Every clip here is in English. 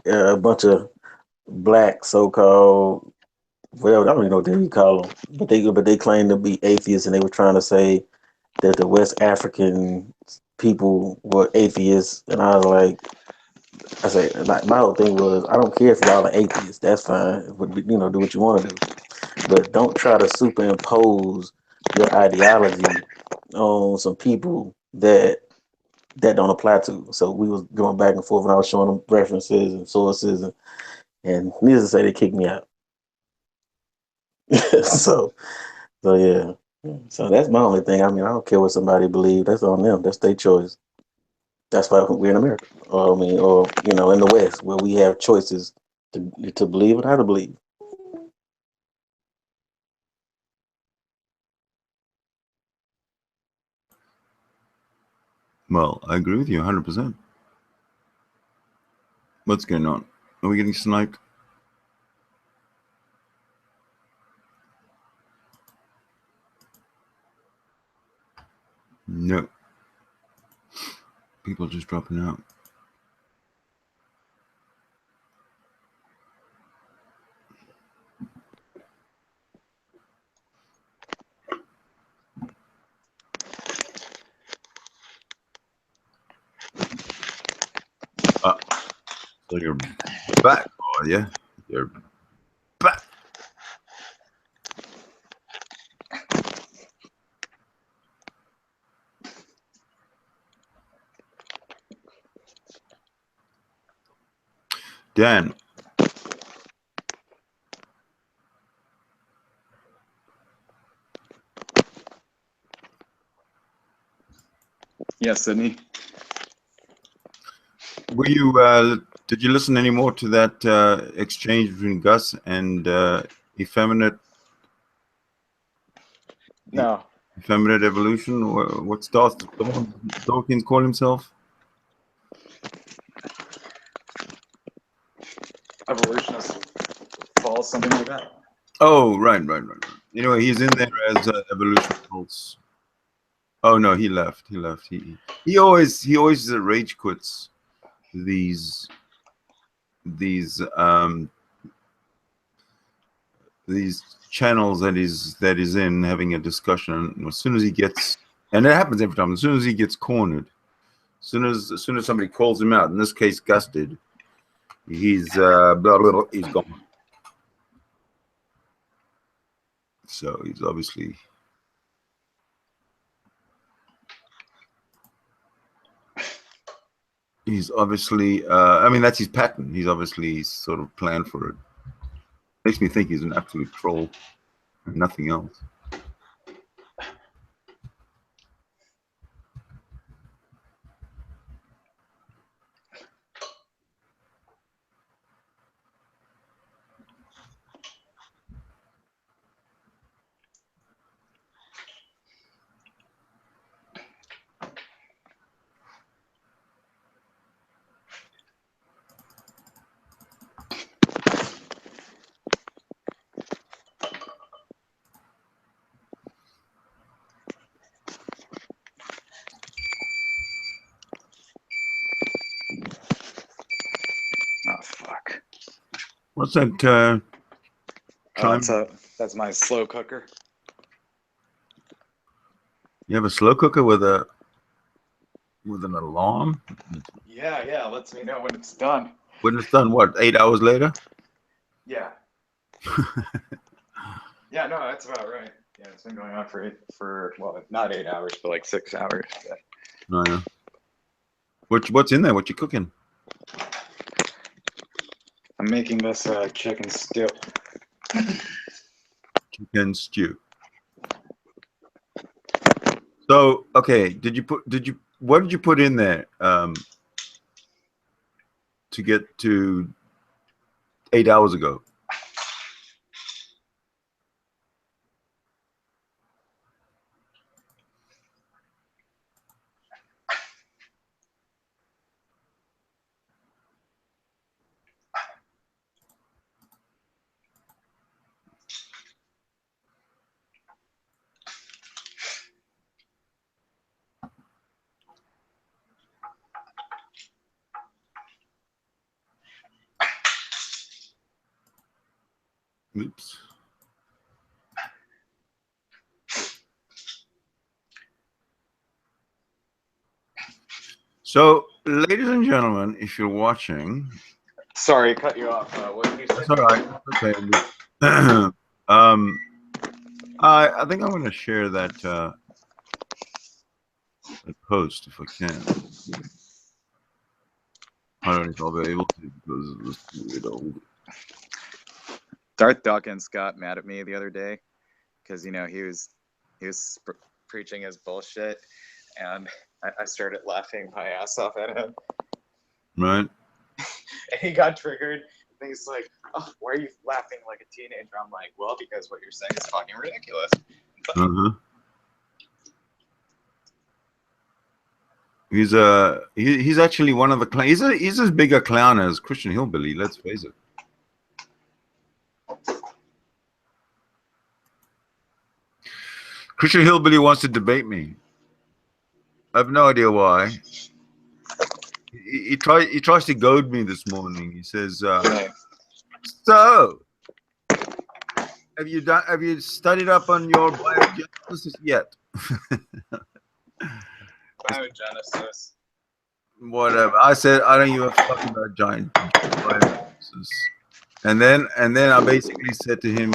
a bunch of black so-called, well, I don't even know what you call them, but they claim to be atheists, and they were trying to say that the West African people were atheists, and I was like, I say, like, my whole thing was, I don't care if y'all are atheists, that's fine, but do what you want to do, but don't try to superimpose your ideology on some people that don't apply to. So we was going back and forth, and I was showing them references and sources, and needless to say, they kicked me out. so so yeah. So that's my only thing. I mean, I don't care what somebody believes. That's on them. That's their choice. That's why we're in America, or I mean, or in the West, where we have choices to believe and how to believe. Well, I agree with you 100%. What's going on? Are we getting sniped? No. People just dropping out. So you're back, are you? You're back. Dan, Yes, Sidney. were you? Did you listen anymore to that exchange between Gus and effeminate? No. Effeminate evolution? What's Dawkins call himself? Evolutionist false, something like that. Oh, right. Anyway, he's in there as evolution cults. Oh no, he left. He always rage quits these these um these channels that is in having a discussion. As soon as he gets, and it happens every time. As soon as he gets cornered, as soon as somebody calls him out. In this case, Gus did. He's blah, blah, blah, he's gone. So he's obviously I mean, that's his pattern. He's obviously sort of planned for it. Makes me think he's an absolute troll and nothing else. Oh fuck. What's that Oh, time? that's my slow cooker. You have a slow cooker with an alarm? Yeah, it lets me know when it's done. When it's done, what, 8 hours later? Yeah. Yeah, no, that's about right. Yeah, it's been going on for well, not 8 hours, but like 6 hours. Yeah. No, yeah. What's in there? What you cooking? I'm making this chicken stew. Chicken stew. So, okay, what did you put in there to get to 8 hours ago? Oops. So, ladies and gentlemen, if you're watching, Sorry, cut you off. What did you say? that's all right. Okay. I think I'm going to share that post if I can. I don't know if I'll be able to because of this weird old. Darth Dawkins got mad at me the other day because he was preaching his bullshit, and I started laughing my ass off at him. Right. And he got triggered. And he's like, "Oh, why are you laughing like a teenager?" I'm like, "Well, because what you're saying is fucking ridiculous." He's actually one of the he's as big a clown as Christian Hillbilly. Let's face it. Christian Hillbilly wants to debate me. I have no idea why. He tries to goad me this morning. He says, "So, have you studied up on your biogenesis yet?" Biogenesis. Whatever. I said, I don't give a fuck about giant biogenesis. And then I basically said to him,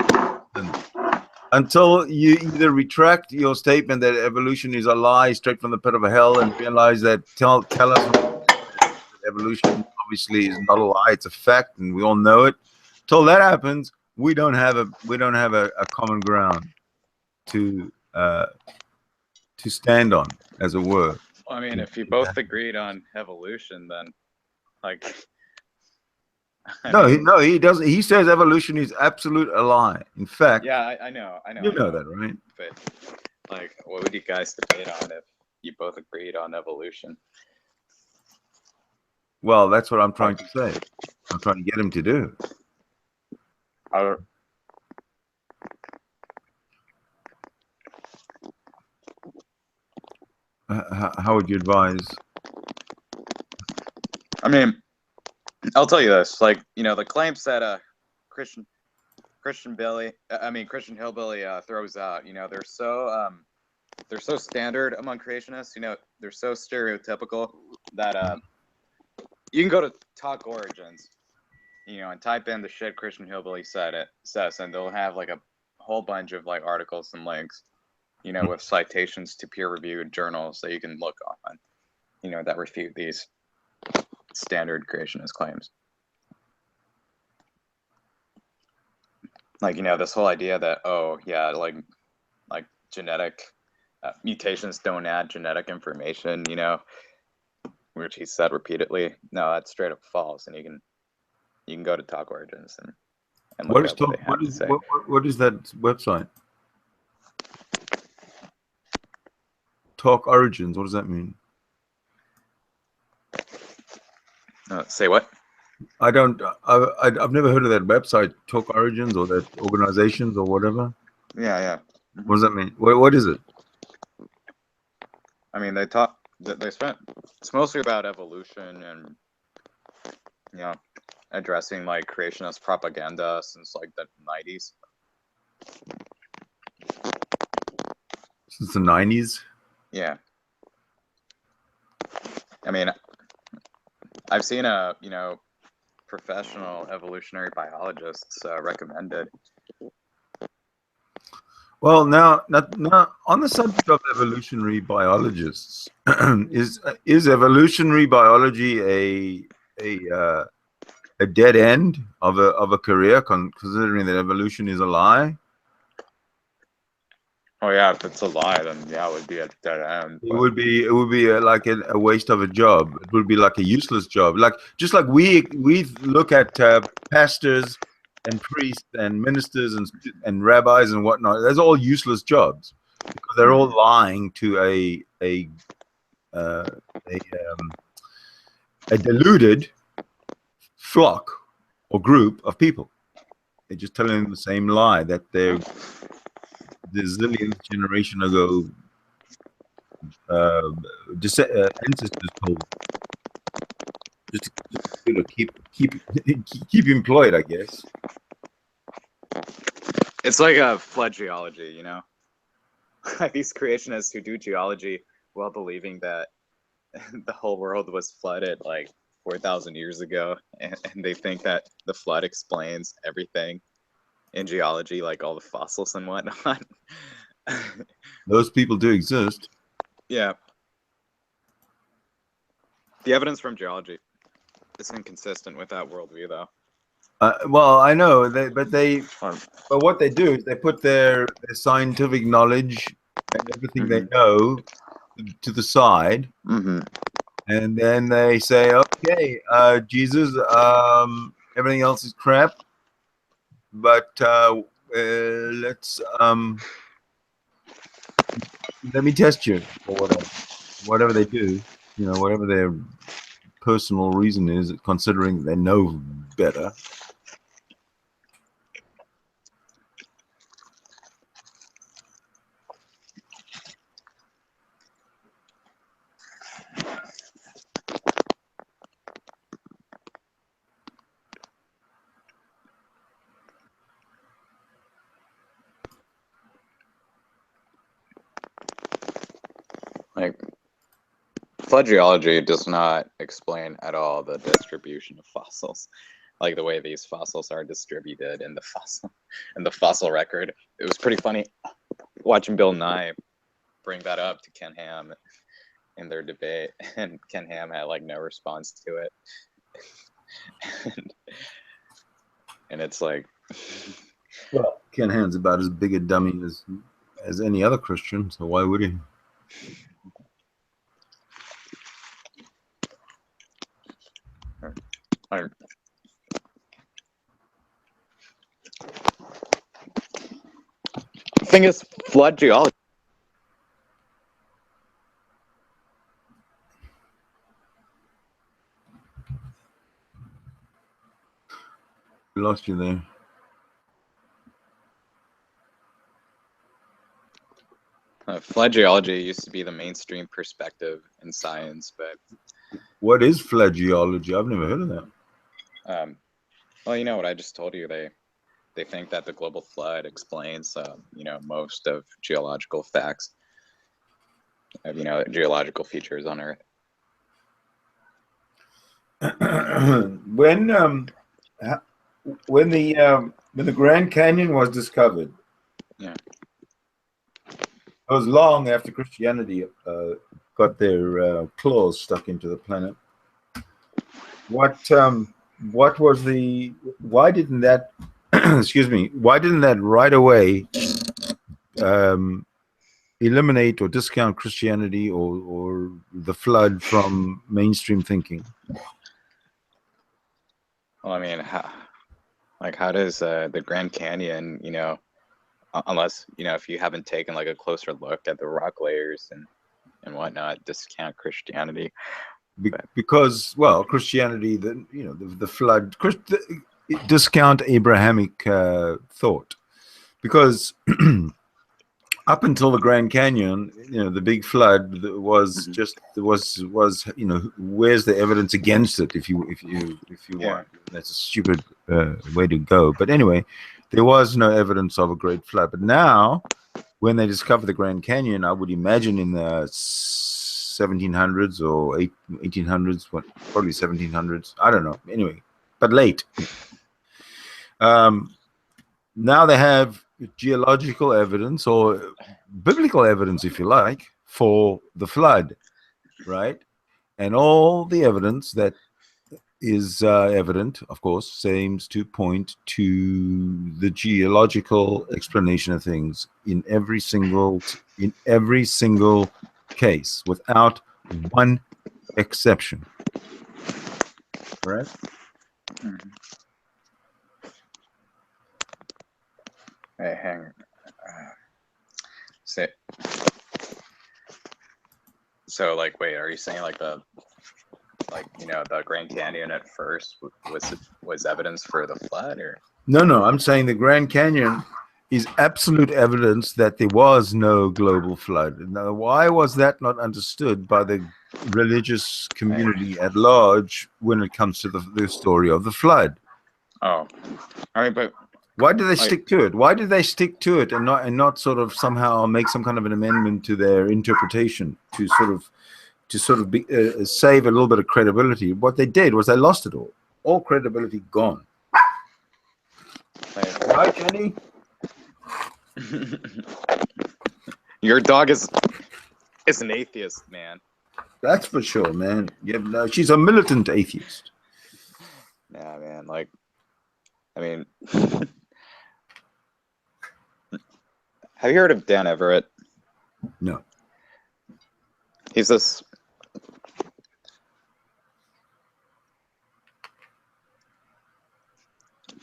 until you either retract your statement that evolution is a lie straight from the pit of hell and realize that tell us that evolution obviously is not a lie, it's a fact, and we all know it. Till that happens, we don't have a common ground to stand on, as it were. Well, I mean, if you both agreed on evolution, then like. No, he doesn't. He says evolution is absolute a lie. In fact, yeah, I know. You know that, right? But like, what would you guys debate on if you both agreed on evolution? Well, that's what I'm trying to say. I'm trying to get him to do. How would you advise? I mean, I'll tell you this. Like, the claims that Christian Hillbilly throws out. They're so standard among creationists. They're so stereotypical that you can go to Talk Origins, and type in the shit Christian Hillbilly says, and they'll have like a whole bunch of like articles and links, with citations to peer-reviewed journals that you can look on, that refute these standard creationist claims. Like, this whole idea that, oh yeah, like genetic mutations don't add genetic information, which he said repeatedly. No, that's straight up false. And you can go to Talk Origins and look at what they have to say. What is that website? Talk Origins. What does that mean? Say what? I've never heard of that website, Talk Origins, or that organizations or whatever. Yeah. What does that mean? What is it? I mean, it's mostly about evolution and, addressing like creationist propaganda since like the 90s. Since the 90s? Yeah. I mean, I've seen professional evolutionary biologists recommend it. Well, now on the subject of evolutionary biologists, is evolutionary biology a dead end of a career, considering that evolution is a lie? Oh yeah, if it's a lie, then yeah, it would be a dead end. It would be like a waste of a job. It would be like a useless job. Just like we look at pastors and priests and ministers and rabbis and whatnot. Those are all useless jobs because they're all lying to a deluded flock or group of people. They're just telling them the same lie that they're the zillionth generation ago ancestors told, just to keep employed, I guess. It's like a flood geology, you know? Like these creationists who do geology while believing that the whole world was flooded like 4,000 years ago, and they think that the flood explains everything in geology, like all the fossils and whatnot. Those people do exist. Yeah. The evidence from geology is inconsistent with that worldview, though. Well, I know, but what they do is they put their scientific knowledge and everything they know to the side, and then they say, okay, Jesus, everything else is crap, but let's let me test you, or whatever they do, you know, whatever their personal reason is, considering they know better. Like, flood geology does not explain at all the distribution of fossils, like the way these fossils are distributed in the fossil record. It was pretty funny watching Bill Nye bring that up to Ken Ham in their debate, and Ken Ham had like no response to it. And it's like, well, Ken Ham's about as big a dummy as any other Christian, so why would he? the thing is, flood geology. We lost you there. Flood geology used to be the mainstream perspective in science, but what is flood geology? I've never heard of that. Well, you know what I just told you. They think that the global flood explains, you know, most of geological facts, you know, geological features on Earth. When the Grand Canyon was discovered, yeah, it was long after Christianity got their claws stuck into the planet. What was the? Why didn't that? Excuse me. Why didn't that right away eliminate or discount Christianity or the flood from mainstream thinking? Well, I mean, how does the Grand Canyon, you know, unless, you know, if you haven't taken like a closer look at the rock layers and whatnot, discount Christianity? Because, well, Christianity, you know, the flood, discount Abrahamic thought, because up until the Grand Canyon, you know, the big flood was just was you know, where's the evidence against it? If you want, that's a stupid way to go. But anyway, there was no evidence of a great flood. But now, when they discovered the Grand Canyon, I would imagine in the 1700s or 1800s, probably 1700s. I don't know. Anyway, but late. Now they have geological evidence or biblical evidence, if you like, for the flood, right? And all the evidence that is evident, of course, seems to point to the geological explanation of things in every single case, without one exception. Right? Hey, hang on. So, like, wait, are you saying like you know, the Grand Canyon at first was evidence for the flood, or? No, I'm saying the Grand Canyon is absolute evidence that there was no global flood. Now, why was that not understood by the religious community at large when it comes to the story of the flood? Oh, I mean, but Why do they stick to it? Why do they stick to it and not sort of somehow make some kind of an amendment to their interpretation to sort of be, save a little bit of credibility? What they did was they lost it all credibility gone. Right, Jenny? Your dog is an atheist, man. That's for sure, man. Yeah, no, she's a militant atheist. Yeah, man. Like, I mean, have you heard of Dan Everett? No. He's this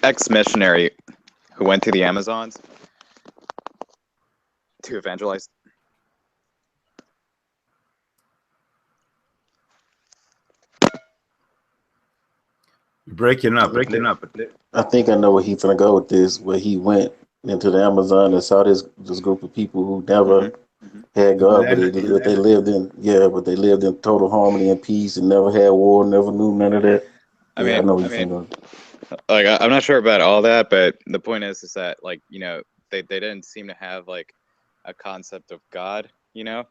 ex-missionary who went to the Amazons to evangelize. You're breaking up. I think I know where he's gonna go with this. Where he went into the Amazon and saw this group of people who never had God, but they lived in total harmony and peace and never had war, never knew none of that. I mean, like I'm not sure about all that, but the point is that, like, you know, they didn't seem to have like a concept of God, you know.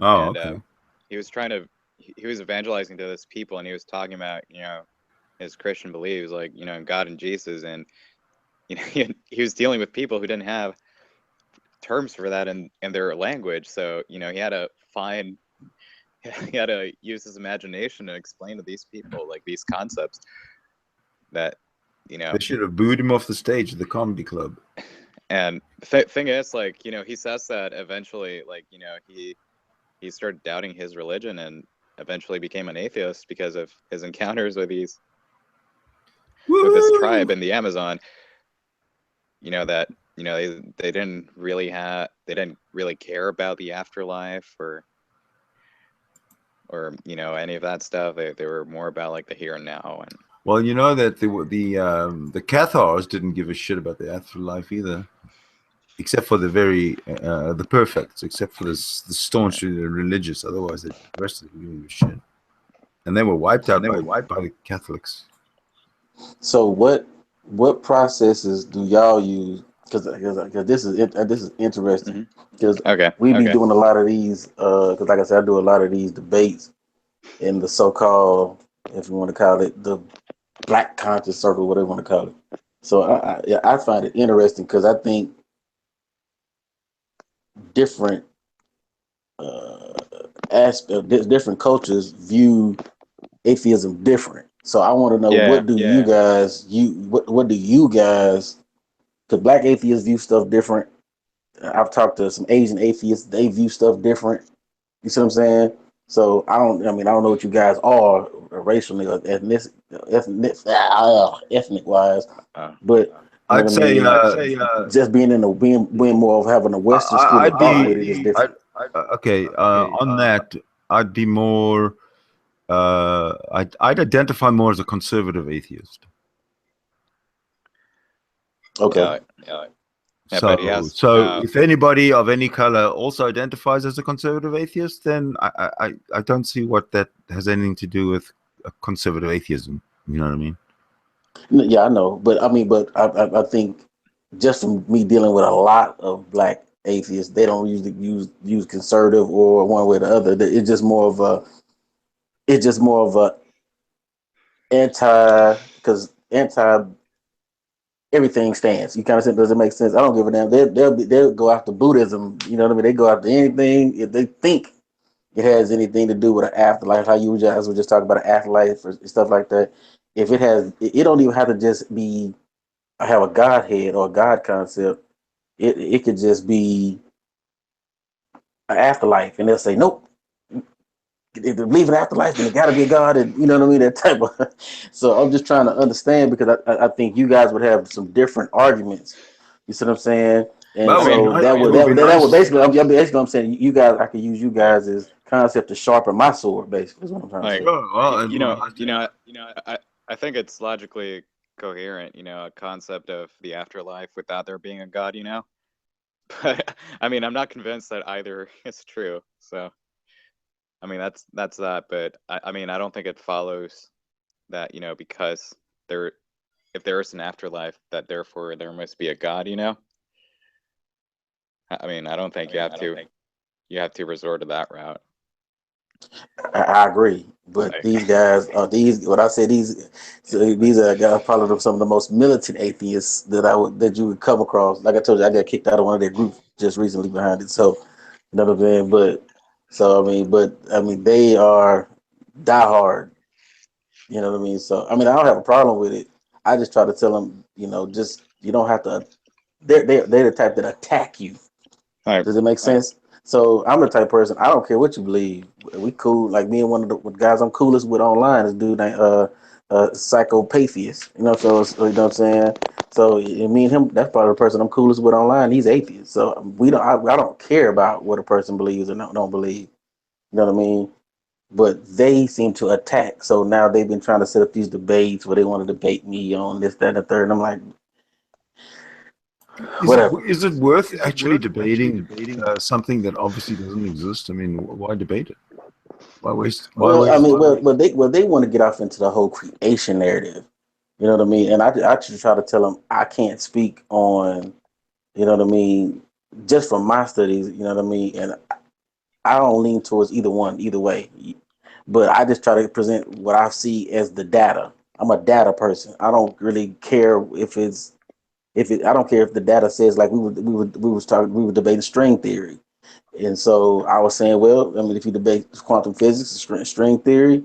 Oh, and, okay. he was evangelizing to this people, and he was talking about, you know, his Christian beliefs, like, you know, God and Jesus, and, you know, he was dealing with people who didn't have terms for that in their language, so, you know, he had to use his imagination and explain to these people like these concepts that, you know, They should have booed him off the stage at the comedy club. And the thing is, like, you know, he says that eventually, like, you know, he started doubting his religion and eventually became an atheist because of his encounters with this tribe in the Amazon. You know, that, you know, they didn't really care about the afterlife or you know, any of that stuff. They were more about like the here and now. And well, you know that the Cathars didn't give a shit about the afterlife either, except for the perfects, except for the staunch religious. Otherwise, the rest of them didn't give a shit, and they were wiped out by the Catholics. So what processes do y'all use? Because this is interesting. Because we be doing a lot of these. Because like I said, I do a lot of these debates in the so-called, if you want to call it, the Black conscious circle, whatever you want to call it. So I find it interesting because I think different different cultures view atheism different. So I want to know what do you guys because Black atheists view stuff different. I've talked to some Asian atheists, they view stuff different. You see what I'm saying? So I don't know what you guys are racially or ethnic wise, but I'd say just being more of having a Western school of thought with it is different. On that, I'd be more. I'd identify more as a conservative atheist. Okay. So if anybody of any color also identifies as a conservative atheist, then I don't see what that has anything to do with a conservative atheism. You know what I mean? Yeah, I know, but I think just from me dealing with a lot of Black atheists, they don't usually use conservative or one way or the other. It's just more of a anti everything stands. You kind of say, does it make sense? I don't give a damn. They'll go after Buddhism. You know what I mean? They go after anything if they think it has anything to do with an afterlife. How you guys were just talking about an afterlife or stuff like that. If it has, it don't even have to just be have a Godhead or a God concept. It could just be an afterlife, and they'll say, nope. If they believe in afterlife, then it got to be a God, and you know what I mean. That type of. So I'm just trying to understand because I think you guys would have some different arguments. You see what I'm saying? And that would basically, I'm saying you guys, I could use you guys as concept to sharpen my sword. Basically, is what I'm trying to say. I think it's logically coherent. You know, a concept of the afterlife without there being a God. You know, but I mean, I'm not convinced that either is true. So. I mean, that's that, but I mean, I don't think it follows that, you know, because there if there is an afterlife, that therefore there must be a God, you know? I mean, I don't think you have to resort to that route. I agree, but Like, these guys are these. What I say, these are guys, probably some of the most militant atheists that you would come across. Like I told you, I got kicked out of one of their groups just recently behind it. So, you know what I'm saying? But they are diehard. You know what I mean? So, I mean, I don't have a problem with it. I just try to tell them, just you don't have to. They're the type that attack you. like, Does it make sense? So I'm the type of person. I don't care what you believe. We cool. Like me and one of the guys I'm coolest with online is a dude named Psychopatheist. So you know what I'm saying. So me and him, that's probably the person I'm coolest with online. He's atheist. So we don't. I don't care about what a person believes or don't believe. You know what I mean? But they seem to attack. So now they've been trying to set up these debates where they want to debate me on this, that, and the third. And I'm like, whatever. Is it worth actually debating something that obviously doesn't exist? I mean, why debate it? Why waste? Why Well, I waste? mean, they want to get off into the whole creation narrative. You know what I mean? And I just try to tell them I can't speak on, you know what I mean, just from my studies. You know what I mean? And I don't lean towards either one, either way. But I just try to present what I see as the data. I'm a data person. I don't really care I don't care if the data says like we were debating string theory. And so I was saying, well, I mean, if you debate quantum physics, string theory,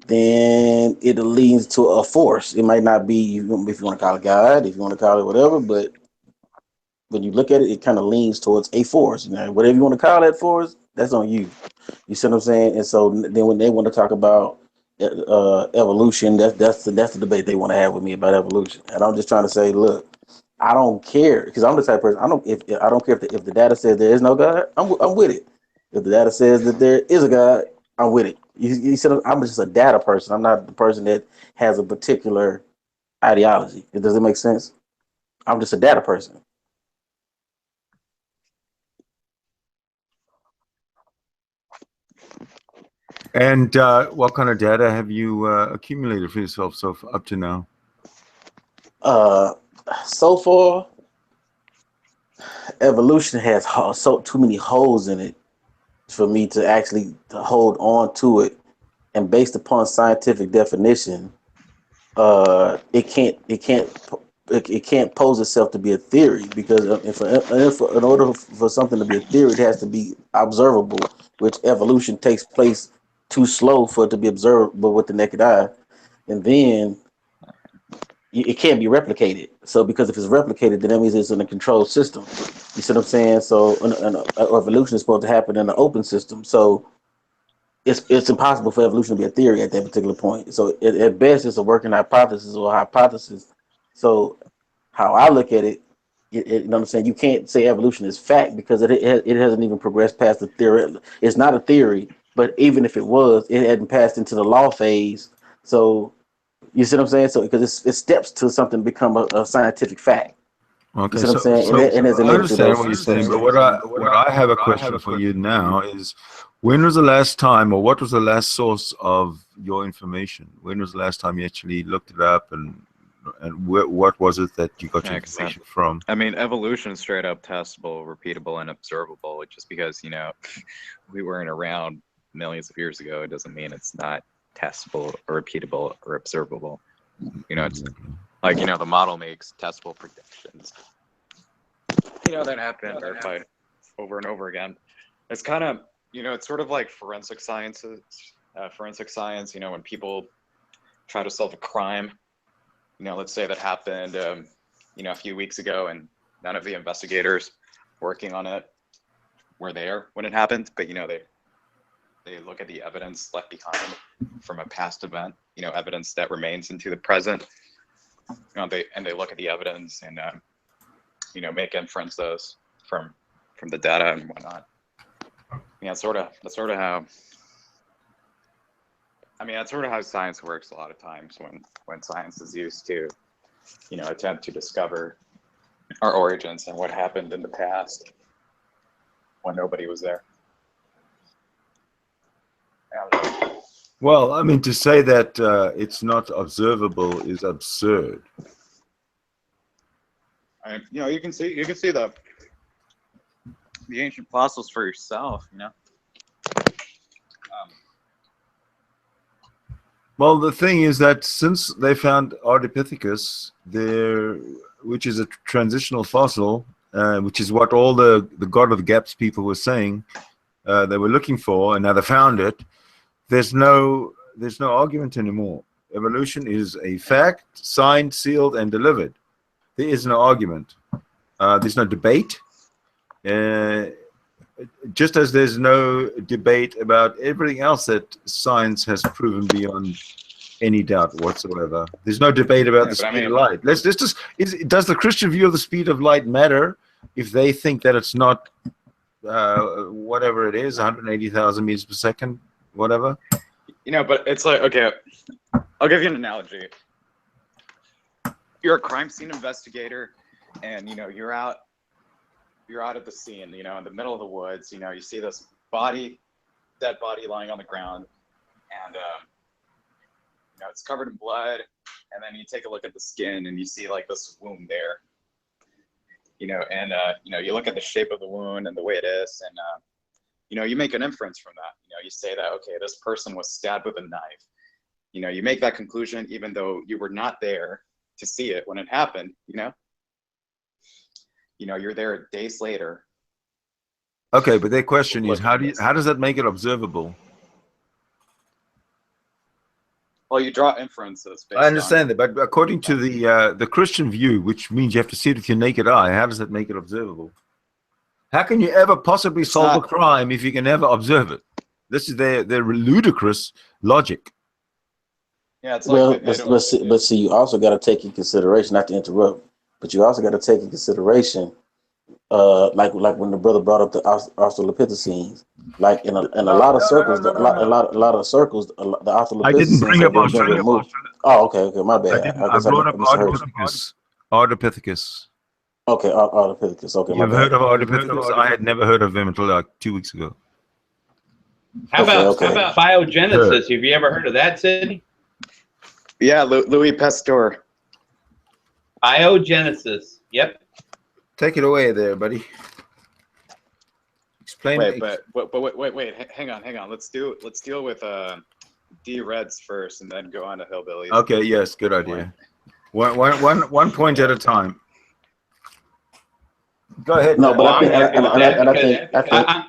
then it leads to a force. It might not be, if you want to call it God, if you want to call it whatever, but when you look at it, it kind of leans towards a force. Whatever you want to call that force, that's on you. You see what I'm saying? And so then when they want to talk about evolution, that's the debate they want to have with me about evolution. And I'm just trying to say, look, I don't care because I'm the type of person. I don't care if the data says there is no God. I'm with it. If the data says that there is a God, I'm with it. You said I'm just a data person. I'm not the person that has a particular ideology. Does it make sense? I'm just a data person. And what kind of data have you accumulated for yourself up to now? So far, evolution has so too many holes in it for me to actually hold on to it. And based upon scientific definition, it can't pose itself to be a theory because in order for something to be a theory, it has to be observable, which evolution takes place too slow for it to be observable with the naked eye, and then it can't be replicated. So because if it's replicated, then that means it's in a controlled system. You see what I'm saying? So evolution is supposed to happen in an open system. So it's impossible for evolution to be a theory at that particular point. So at best, it's a working hypothesis or hypothesis. So how I look at it, you know what I'm saying? You can't say evolution is fact because it hasn't even progressed past the theory. It's not a theory, but even if it was, it hadn't passed into the law phase. So you see what I'm saying? So because it steps to something to become a scientific fact. You Okay, see what I'm so saying? And as it I makes through understand those what you're saying, steps. but what I have a question for you now is, when was the last time, or what was the last source of your information? When was the last time you actually looked it up, and what was it that you got your information from? I mean, evolution is straight up testable, repeatable, and observable. Just because, we weren't around millions of years ago, it doesn't mean it's not testable or repeatable or observable. It's like, the model makes testable predictions, that have been verified over and over again. It's kind of, it's sort of like forensic science, when people try to solve a crime, let's say that happened, a few weeks ago, and none of the investigators working on it were there when it happened, but, they look at the evidence left behind from a past event, evidence that remains into the present. They look at the evidence and make inferences from the data and whatnot. That's sort of how. That's sort of how science works a lot of times when science is used to, attempt to discover our origins and what happened in the past when nobody was there. Well, to say that it's not observable is absurd. You can see the ancient fossils for yourself. Well, the thing is that since they found Ardipithecus there, which is a transitional fossil, which is what all the God of the Gaps people were saying they were looking for, and now they found it. There's no argument anymore. Evolution is a fact, signed, sealed, and delivered. There is no argument. There's no debate. Just as there's no debate about everything else that science has proven beyond any doubt whatsoever. There's no debate about the speed of light. Let's just does the Christian view of the speed of light matter if they think that it's not whatever it is, 180,000 meters per second, whatever? But it's like, okay, I'll give you an analogy. You're a crime scene investigator, and you're out at the scene, in the middle of the woods. You see this dead body lying on the ground, and it's covered in blood. And then you take a look at the skin, and you see like this wound there. And you look at the shape of the wound and the way it is, and you make an inference from that. You say that, okay, this person was stabbed with a knife. You make that conclusion even though you were not there to see it when it happened. You're there days later. Okay, but their question is, how does that make it observable? Well, you draw inferences. I understand that, but according to the Christian view, which means you have to see it with your naked eye, how does that make it observable? How can you ever possibly solve a crime if you can never observe it? This is their ludicrous logic. Yeah, it's like, but see, you also got to take in consideration, not to interrupt, but you also got to take in consideration, like when the brother brought up the Australopithecines, like in a lot of circles, the Australopithecines. I didn't bring up Australia. Oh, okay, my bad. I brought up Ardipithecus. Okay, Ardipithecus. Okay, You've heard of Ardipithecus? I had never heard of him until like 2 weeks ago. How about biogenesis? Have you ever heard of that, Sidney? Yeah, Louis Pasteur. Biogenesis. Yep. Take it away there, buddy. Explain. Wait, hang on. Let's deal with D Reds first, and then go on to hillbillies. Okay. Yes. Good idea. One point at a time. Go ahead. No, but I think.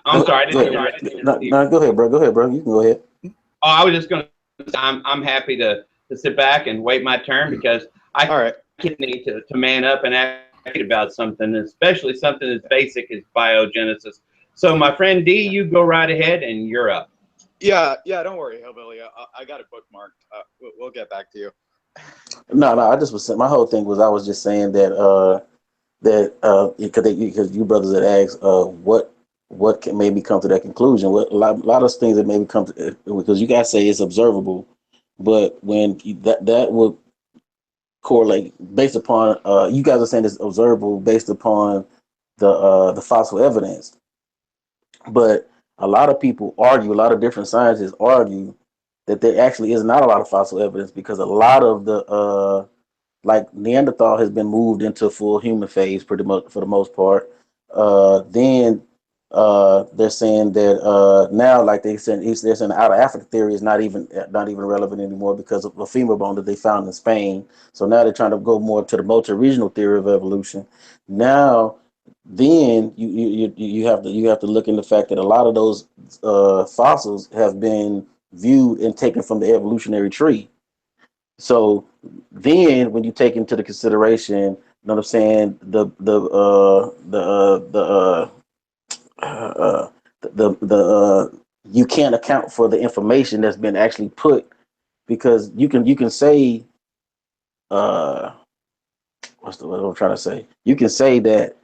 I'm sorry. No, go ahead, bro. You can go ahead. Oh, I was just going to. I'm happy to sit back and wait my turn because I need to man up and act about something, especially something as basic as biogenesis. So, my friend D, you go right ahead, and you're up. Yeah. Don't worry, hillbilly. I got it bookmarked. We'll get back to you. No. I just was my whole thing was I was just saying that because you brothers had asked what can made me come to that conclusion. What a lot of things that made me come to, because you guys say it's observable, but when that would correlate based upon you guys are saying it's observable based upon the fossil evidence, but a lot of people argue, a lot of different scientists argue that there actually is not a lot of fossil evidence because a lot of the like Neanderthal has been moved into full human phase pretty much for the most part. Then they're saying that now, like they're saying the outer Africa theory is not even relevant anymore because of a femur bone that they found in Spain. So now they're trying to go more to the multi-regional theory of evolution. Now, then you have to look in the fact that a lot of those fossils have been viewed and taken from the evolutionary tree. So then, when you take into the consideration, you know what I'm saying, you can't account for the information that's been actually put, because you can say, what's the what I'm trying to say? You can say that,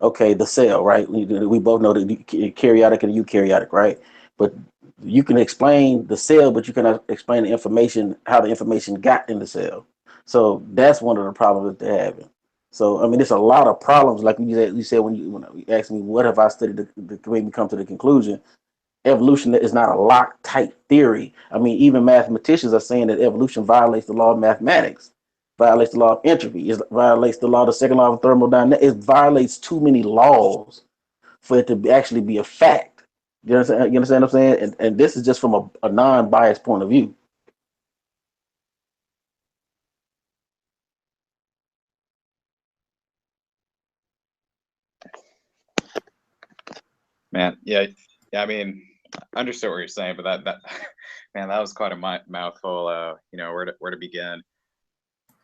okay, the cell, right? We both know that karyotic and eukaryotic, right? But you can explain the cell, but you cannot explain the information, how the information got in the cell. So that's one of the problems that they're having. So I mean, there's a lot of problems. Like you said when you asked me, what have I studied to make me come to the conclusion? Evolution is not a Locke-type theory. I mean, even mathematicians are saying that evolution violates the law of mathematics, violates the law of entropy. It violates the law, the second law of thermodynamics. It violates too many laws for it to actually be a fact. You understand? You understand what I'm saying? And this is just from a non-biased point of view. Man, yeah. I mean, I understood what you're saying, but that man, that was quite a mouthful. You know, where to begin?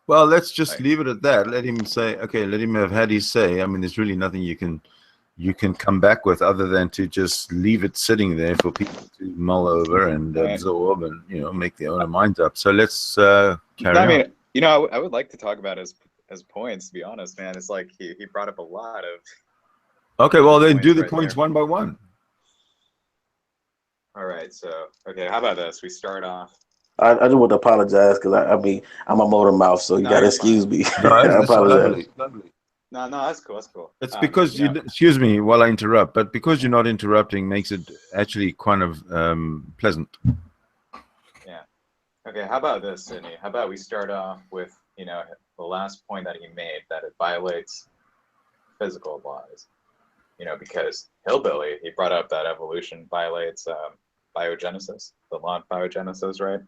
Well, let's just leave it at that. Let him say, okay, let him have had his say. I mean, there's really nothing you can come back with other than to just leave it sitting there for people to mull over and absorb and, you know, make their own minds up. So let's carry on. I mean, you know, I would like to talk about his points, to be honest, man. It's like he brought up a lot of. Okay, well, then do the points one by one. All right, so, okay, how about this? We start off. I just want to apologize because I mean, I'm a motor mouth, so you got to excuse me. I apologize. Lovely. No, that's cool. That's cool. It's because excuse me while I interrupt, but because you're not interrupting makes it actually kind of pleasant. Yeah. Okay, how about this, Sidney? How about we start off with, you know, the last point that he made, that it violates physical laws. You know, because Hillbilly, he brought up that evolution violates biogenesis, the law of biogenesis, right?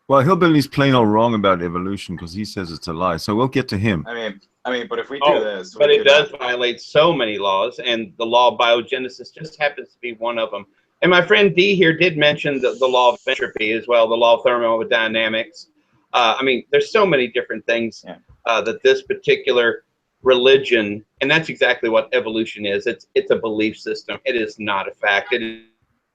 Well, Hillbilly's plain old wrong about evolution because he says it's a lie. So we'll get to him. I mean, but if we do this, but it does violate so many laws, and the law of biogenesis just happens to be one of them. And my friend D here did mention the law of entropy as well, the law of thermodynamics. I mean, there's so many different things that this particular religion, and that's exactly what evolution is. It's a belief system. It is not a fact.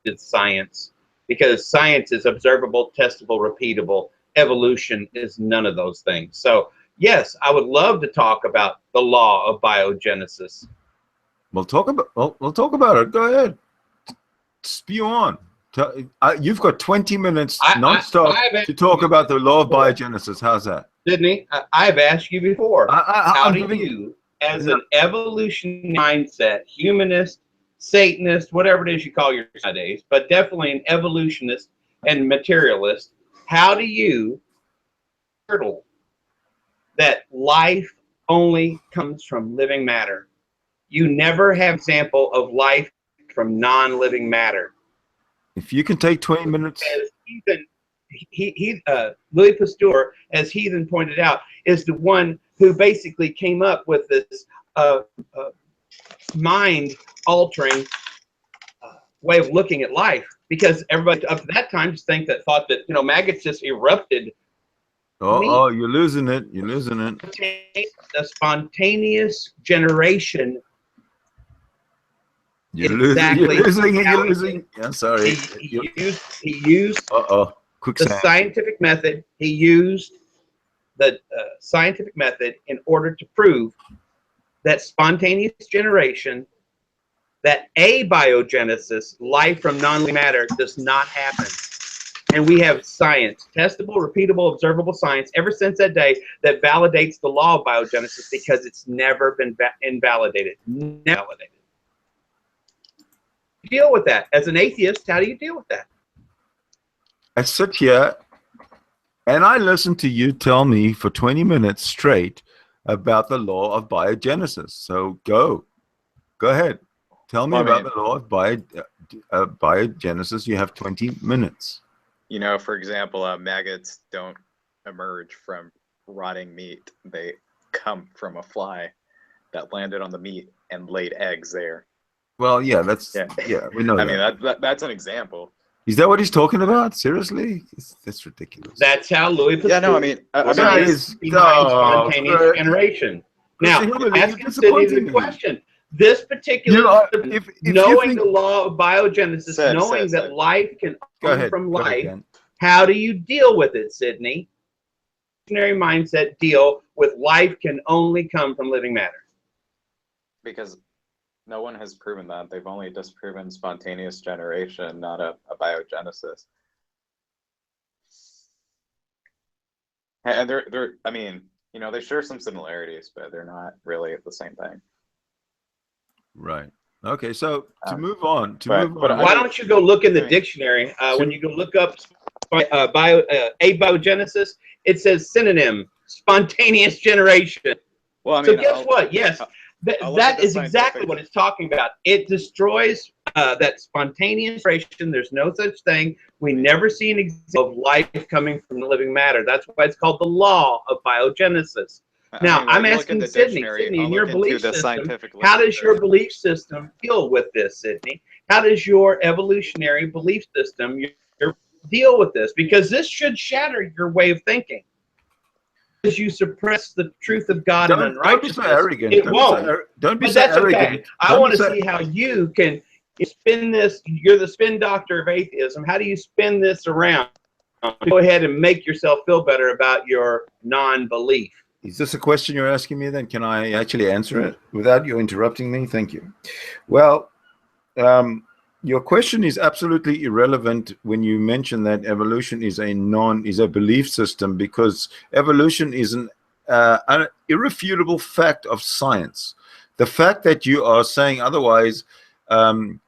It's science, because science is observable, testable, repeatable. Evolution is none of those things. So yes, I would love to talk about the law of biogenesis. We'll talk about it. Go ahead, spew on. You've got 20 minutes non-stop to talk about the law of biogenesis. How's that? Sidney, I've asked you before. How do you, as an evolution mindset, humanist, Satanist, whatever it is you call yourself nowadays, but definitely an evolutionist and materialist, how do you hurdle that life only comes from living matter? You never have example of life from non-living matter. If you can take 20 minutes. Louis Pasteur, as Heathen pointed out, is the one who basically came up with this mind-altering way of looking at life, because everybody up to that time just thought that, you know, maggots just erupted. Oh, you're losing it. You're losing it. The spontaneous generation. You're losing. I'm sorry. He used the scientific method. He used the scientific method in order to prove that spontaneous generation, that abiogenesis, life from non-living matter, does not happen. And we have science, testable, repeatable, observable science, ever since that day, that validates the law of biogenesis, because it's never been invalidated. Never validated. Deal with that as an atheist. How do you deal with that? I sit here and I listen to you tell me for 20 minutes straight about the law of biogenesis. So go ahead, tell me about the law of biogenesis. You have 20 minutes. You know, for example, maggots don't emerge from rotting meat. They come from a fly that landed on the meat and laid eggs there. Well, yeah, we know. I mean, that's an example. Is that what he's talking about? Seriously? That's ridiculous. That's how Louis Pasteur. Yeah, no, I mean, spontaneous generation. Now, asking Sidney the question. This particular, knowing the law of biogenesis, knowing that life can come from life, how do you deal with it, Sidney? Evolutionary mindset deal with life can only come from living matter. Because no one has proven that. They've only disproven spontaneous generation, not a biogenesis. And they're, I mean, you know, they share some similarities, but they're not really the same thing. Right. Okay. So to move on, why don't you go look in the dictionary? When you go look up abiogenesis, it says synonym, spontaneous generation. Well, I mean, So guess what? Yes, I'll look that at the is exactly what it's talking about. It destroys that spontaneous generation. There's no such thing. We never see an example of life coming from living matter. That's why it's called the law of biogenesis. Now, I'm asking Sidney, in your belief system, how does your belief system deal with this, Sidney? How does your evolutionary belief system deal with this? Because this should shatter your way of thinking. As you suppress the truth of God and unrighteousness, don't be so arrogant. it won't. Don't be But so that's arrogant. okay. I want to see how you can spin this. You're the spin doctor of atheism. How do you spin this around? Go ahead and make yourself feel better about your non-belief. Is this a question you're asking me then? Can I actually answer it without you interrupting me? Thank you. Well, your question is absolutely irrelevant when you mention that evolution is a belief system, because evolution is an irrefutable fact of science. The fact that you are saying otherwise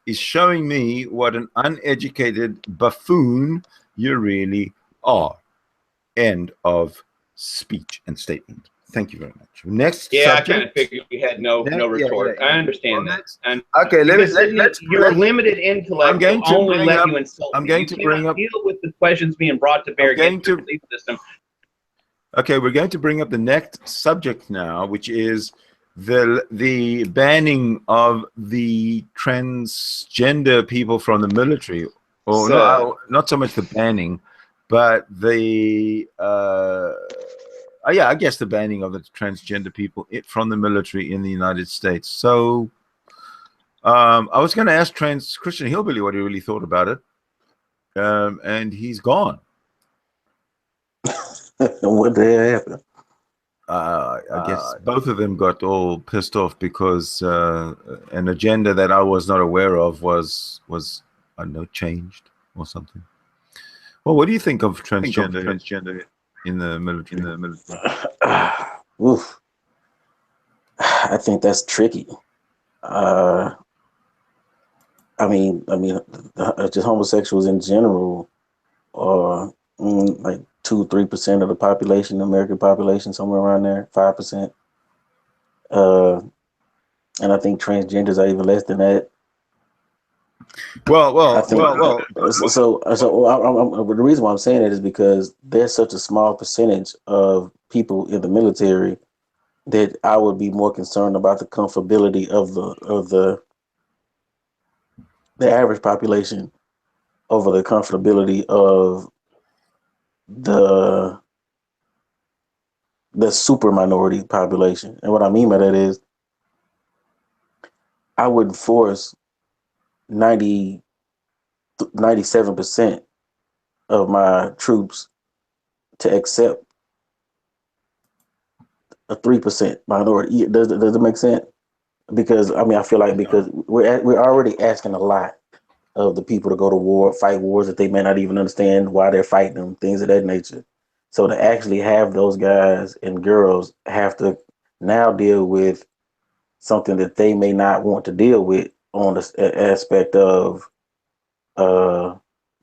is showing me what an uneducated buffoon you really are. End of speech and statement. Thank you very much. Next subject. I kind of figured you had no retort. I understand that. And okay, your limited intellect. I'm going to only let you insult. I'm going to bring up. Deal with the questions being brought to bear against your belief system. Okay, we're going to bring up the next subject now, which is the banning of the transgender people from the military. Or no, not so much the banning, but the I guess the banning of the transgender people from the military in the United States. So I was going to ask Christian Hillbilly what he really thought about it, and he's gone. What the hell happened? I guess both of them got all pissed off because an agenda that I was not aware of was I don't know, changed or something. Well, what do you think of transgender in the military? Oof. I think that's tricky. I mean, just homosexuals in general are like 2-3% of the population, the American population, somewhere around there, 5%. And I think transgenders are even less than that. Well. So the reason why I'm saying it is because there's such a small percentage of people in the military that I would be more concerned about the comfortability of the average population over the comfortability of the super minority population. And what I mean by that is I wouldn't force 97% of my troops to accept a 3% minority. Does it make sense? Because I mean, I feel like because we're already asking a lot of the people to go to war, fight wars that they may not even understand why they're fighting them, things of that nature. So to actually have those guys and girls have to now deal with something that they may not want to deal with on the aspect of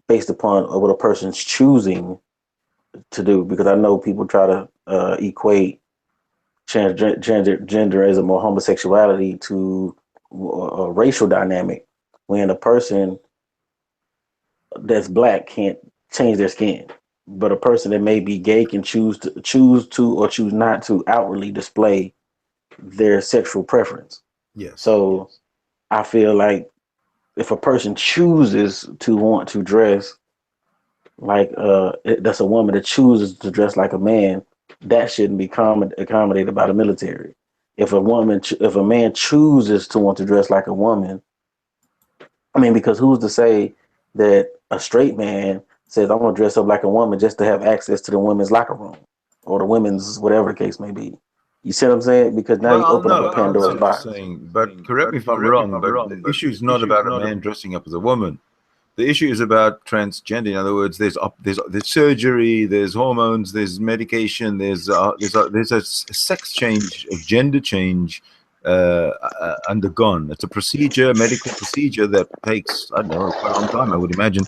based upon what a person's choosing to do, because I know people try to equate transgenderism or homosexuality to a racial dynamic, when a person that's black can't change their skin, but a person that may be gay can choose to or choose not to outwardly display their sexual preference. Yes. So I feel like if a person chooses to want to dress like that's a woman that chooses to dress like a man, that shouldn't be accommodated by the military. If a man chooses to want to dress like a woman, I mean, because who's to say that a straight man says I'm gonna dress up like a woman just to have access to the women's locker room or the women's whatever the case may be? You see what I'm saying? Because now you open up a Pandora's box. But correct me if I'm wrong, but the issue is not about a man dressing up as a woman. The issue is about transgender. In other words, there's surgery, there's hormones, there's medication, there's a sex change, a gender change undergone. It's a medical procedure that takes, I don't know, quite a long time, I would imagine,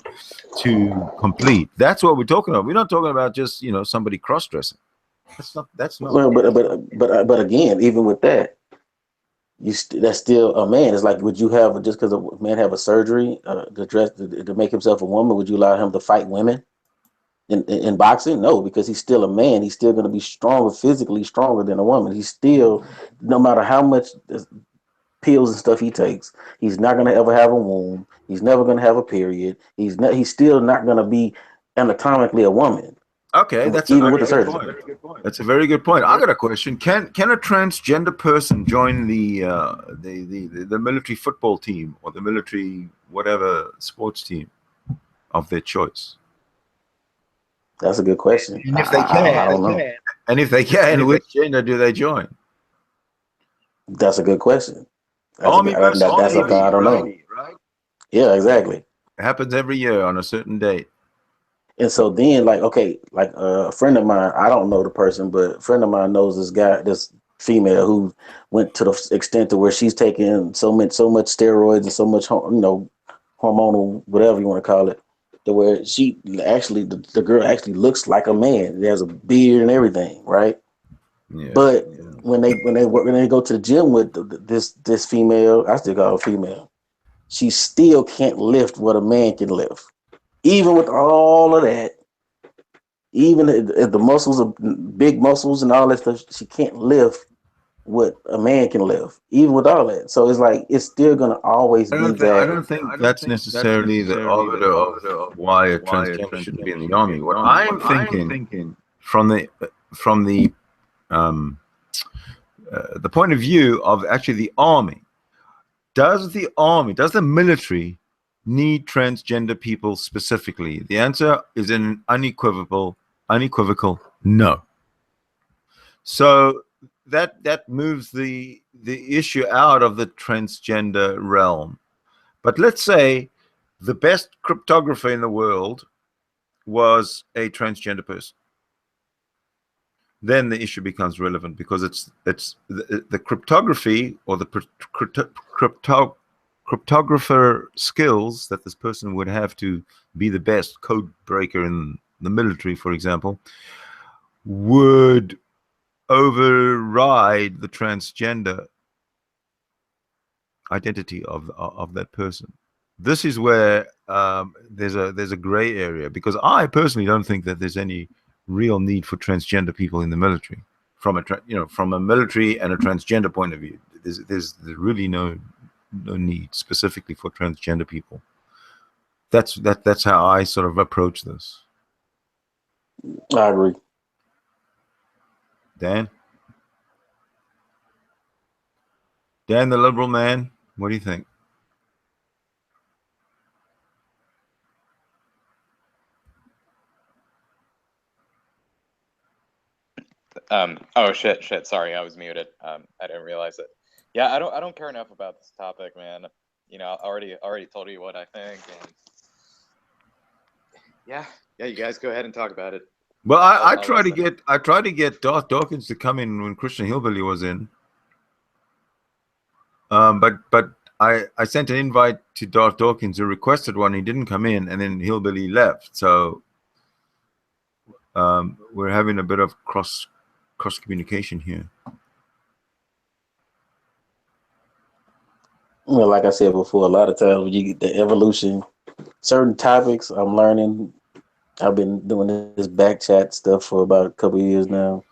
to complete. That's what we're talking about. We're not talking about just somebody cross-dressing. That's not. Well, but again, even with that, that's still a man. It's like, would you have just because a man have a surgery to make himself a woman? Would you allow him to fight women in boxing? No, because he's still a man. He's still going to be stronger, physically stronger than a woman. He's still, no matter how much pills and stuff he takes, he's not going to ever have a womb. He's never going to have a period. He's still not going to be anatomically a woman. Okay, that's even a with the very surgery. good point. That's a very good point. I got a question. Can a transgender person join the military football team or the military whatever sports team of their choice? That's a good question. And if they can, I don't know. And if they can, which gender do they join? That's a good question. Army versus that's something I don't know. right? Yeah, exactly. It happens every year on a certain date. And so then, like, okay, like a friend of mine, I don't know the person, but a friend of mine knows this female who went to the extent to where she's taking so much steroids and so much, hormonal, whatever you want to call it, to where she actually, the girl actually looks like a man. It has a beard and everything, right? Yeah. But when they go to the gym with this female, I still call her female, she still can't lift what a man can lift. Even with all of that, even if the muscles are big muscles and all that stuff, she can't lift what a man can lift, even with all that. So it's like, it's still going to always be that. I don't think that's necessarily the arbiter of why a transgender shouldn't be in the army. What I'm thinking from the point of view of actually the army, does the military need transgender people specifically? The answer is an unequivocal no. So that moves the issue out of the transgender realm. But let's say the best cryptographer in the world was a transgender person. Then the issue becomes relevant, because it's the cryptography or the cryptographer skills that this person would have to be the best code breaker in the military, for example, would override the transgender identity of that person. This is where there's a gray area, because I personally don't think that there's any real need for transgender people in the military from a military and a transgender point of view. There's really no need specifically for transgender people. That's how I sort of approach this. I agree. Dan, the liberal man, what do you think? Oh shit. Sorry, I was muted. I didn't realize it. Yeah, I don't care enough about this topic, man. I already told you what I think, and yeah, you guys go ahead and talk about it. Well, I tried to get Darth Dawkins to come in when Christian Hillbilly was in. But I sent an invite to Darth Dawkins, who requested one. He didn't come in, and then Hillbilly left. So we're having a bit of cross communication here. Well, like I said before, a lot of times when you get the evolution, certain topics I'm learning. I've been doing this back chat stuff for about a couple of years now.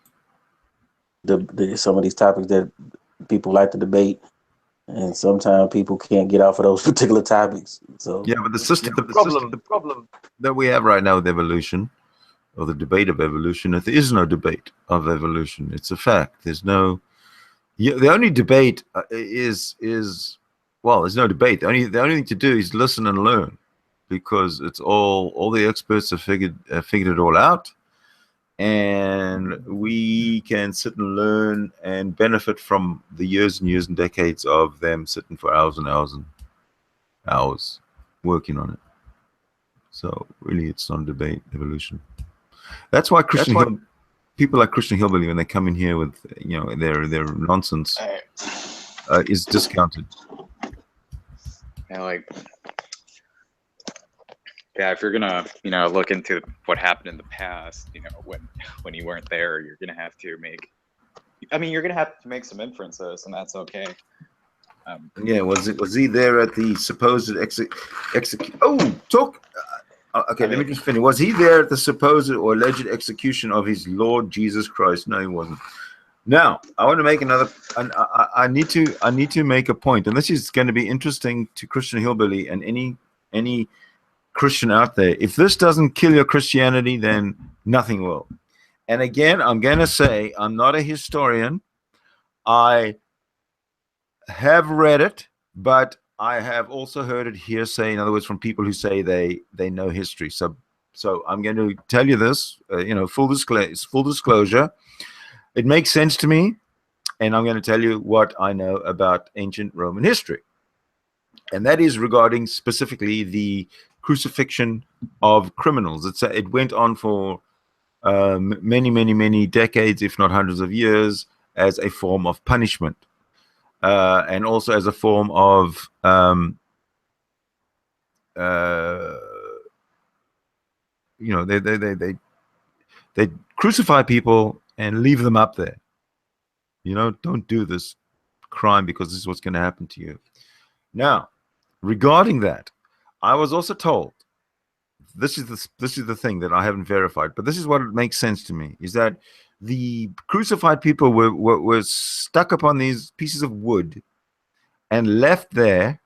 Some of these topics that people like to debate, and sometimes people can't get off of those particular topics. So yeah, but the problem that we have right now with evolution, or the debate of evolution, there is no debate of evolution. It's a fact. There's no. The only debate is there's no debate. The only thing to do is listen and learn, because it's all the experts have figured it all out, and we can sit and learn and benefit from the years and years and decades of them sitting for hours and hours and hours working on it. So really, it's not a debate, evolution. That's why people like Christian Hillbilly, when they come in here with their nonsense, is discounted. And Yeah, if you're gonna, look into what happened in the past, when you weren't there, you're gonna have to make. I mean, you're gonna have to make some inferences, and that's okay. Yeah, was he there at the supposed execute? Oh, talk. Okay, let me just finish. Was he there at the supposed or alleged execution of his Lord Jesus Christ? No, he wasn't. Now, I want to make another. I need to make a point, and this is going to be interesting to Christian Hillbilly and any Christian out there. If this doesn't kill your Christianity, then nothing will. And again, I'm going to say I'm not a historian. I have read it, but I have also heard it hearsay. In other words, from people who say they know history. So I'm going to tell you this. Full disclosure. It makes sense to me, and I'm going to tell you what I know about ancient Roman history, and that is regarding specifically the crucifixion of criminals. It went on for many decades, if not hundreds of years, as a form of punishment. And also as a form of they crucify people and leave them up there. Don't do this crime because this is what's going to happen to you. Now, regarding that, I was also told, this is the thing that I haven't verified, but this is what it makes sense to me, is that the crucified people were stuck upon these pieces of wood and left there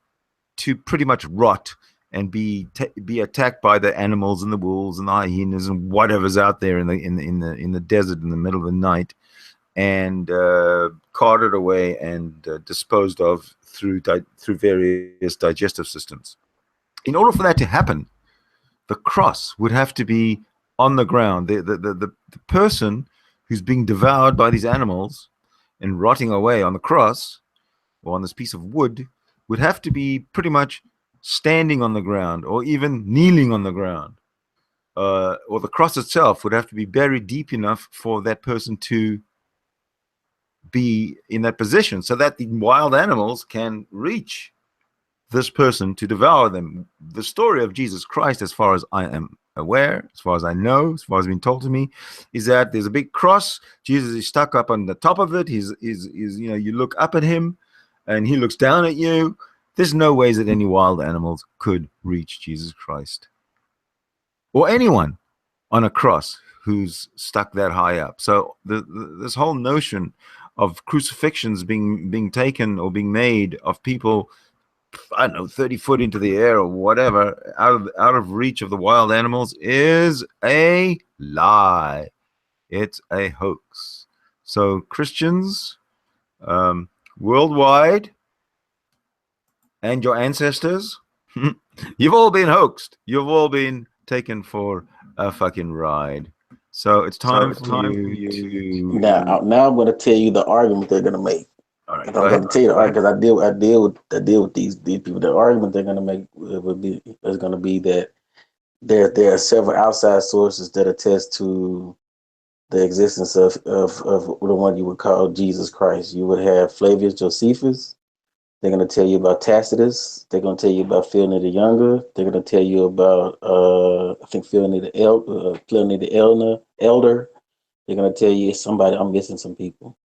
to pretty much rot and be attacked by the animals and the wolves and the hyenas and whatever's out there in the desert in the middle of the night, and carted away and disposed of through various digestive systems. In order for that to happen, the cross would have to be on the ground. The person who's being devoured by these animals and rotting away on the cross or on this piece of wood would have to be pretty much standing on the ground or even kneeling on the ground. Or the cross itself would have to be buried deep enough for that person to be in that position so that the wild animals can reach this person to devour them. The story of Jesus Christ, as far as I am aware, as far as I know, as far as been told to me, is that there's a big cross. Jesus is stuck up on the top of it. He's you look up at him and he looks down at you. There's no ways that any wild animals could reach Jesus Christ or anyone on a cross who's stuck that high up. So this whole notion of crucifixions being taken or being made of people, I don't know, 30 foot into the air or whatever, out of reach of the wild animals, is a lie. It's a hoax. So Christians worldwide and your ancestors, you've all been hoaxed. You've all been taken for a fucking ride. So it's time for you to... Now I'm going to tell you the argument they're going to make. All right, I'm going to tell you the argument because I deal with these people. The argument they're going to make is going to be that there are several outside sources that attest to the existence of the one you would call Jesus Christ. You would have Flavius Josephus. They're going to tell you about Tacitus. They're going to tell you about Pliny the Younger. They're going to tell you about I think Pliny the Elder. They're going to tell you somebody. I'm missing some people.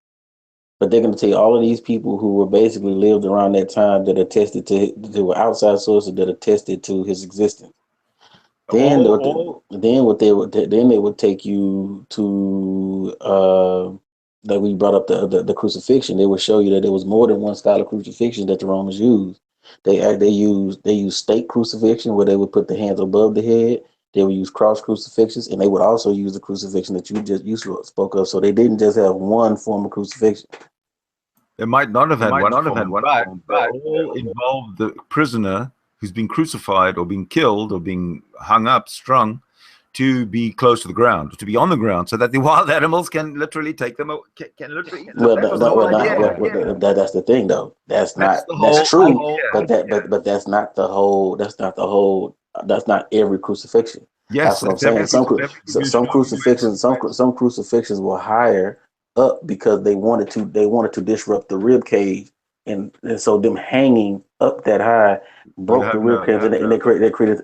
But they're going to tell you all of these people who were basically lived around that time that attested to, there were outside sources that attested to his existence. Then they would take you to like we brought up the crucifixion. They would show you that there was more than one style of crucifixion that the Romans used. They used stake crucifixion, where they would put the hands above the head. They would use cross crucifixions, and they would also use the crucifixion that you spoke of. So they didn't just have one form of crucifixion. They might not have had one, but all involved the prisoner who's been crucified or being killed or being hung up, strung, to be close to the ground, to be on the ground, so that the wild animals can literally take them. Can literally. That's the thing, though. That's true. But that's not the whole. That's not every crucifixion. Yes, that's what I'm saying. Some crucifixions were higher up because they wanted to disrupt the rib cage, and so them hanging up that high, broke the rib cage, and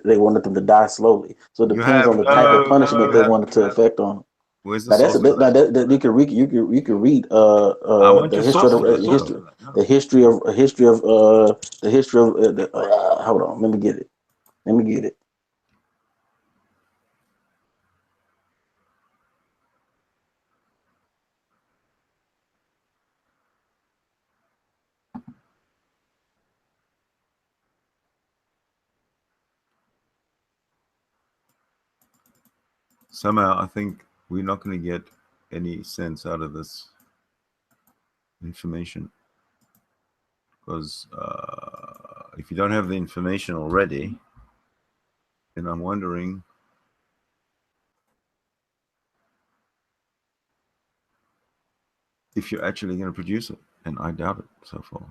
they wanted them to die slowly. So it depends on the type of punishment they wanted to affect on them. Where's the Now that's sources? you can read I want the your history of sources as history well. the history of the history of hold on, let me get it. Somehow, I think we're not going to get any sense out of this information, because if you don't have the information already, then I'm wondering if you're actually going to produce it, and I doubt it so far.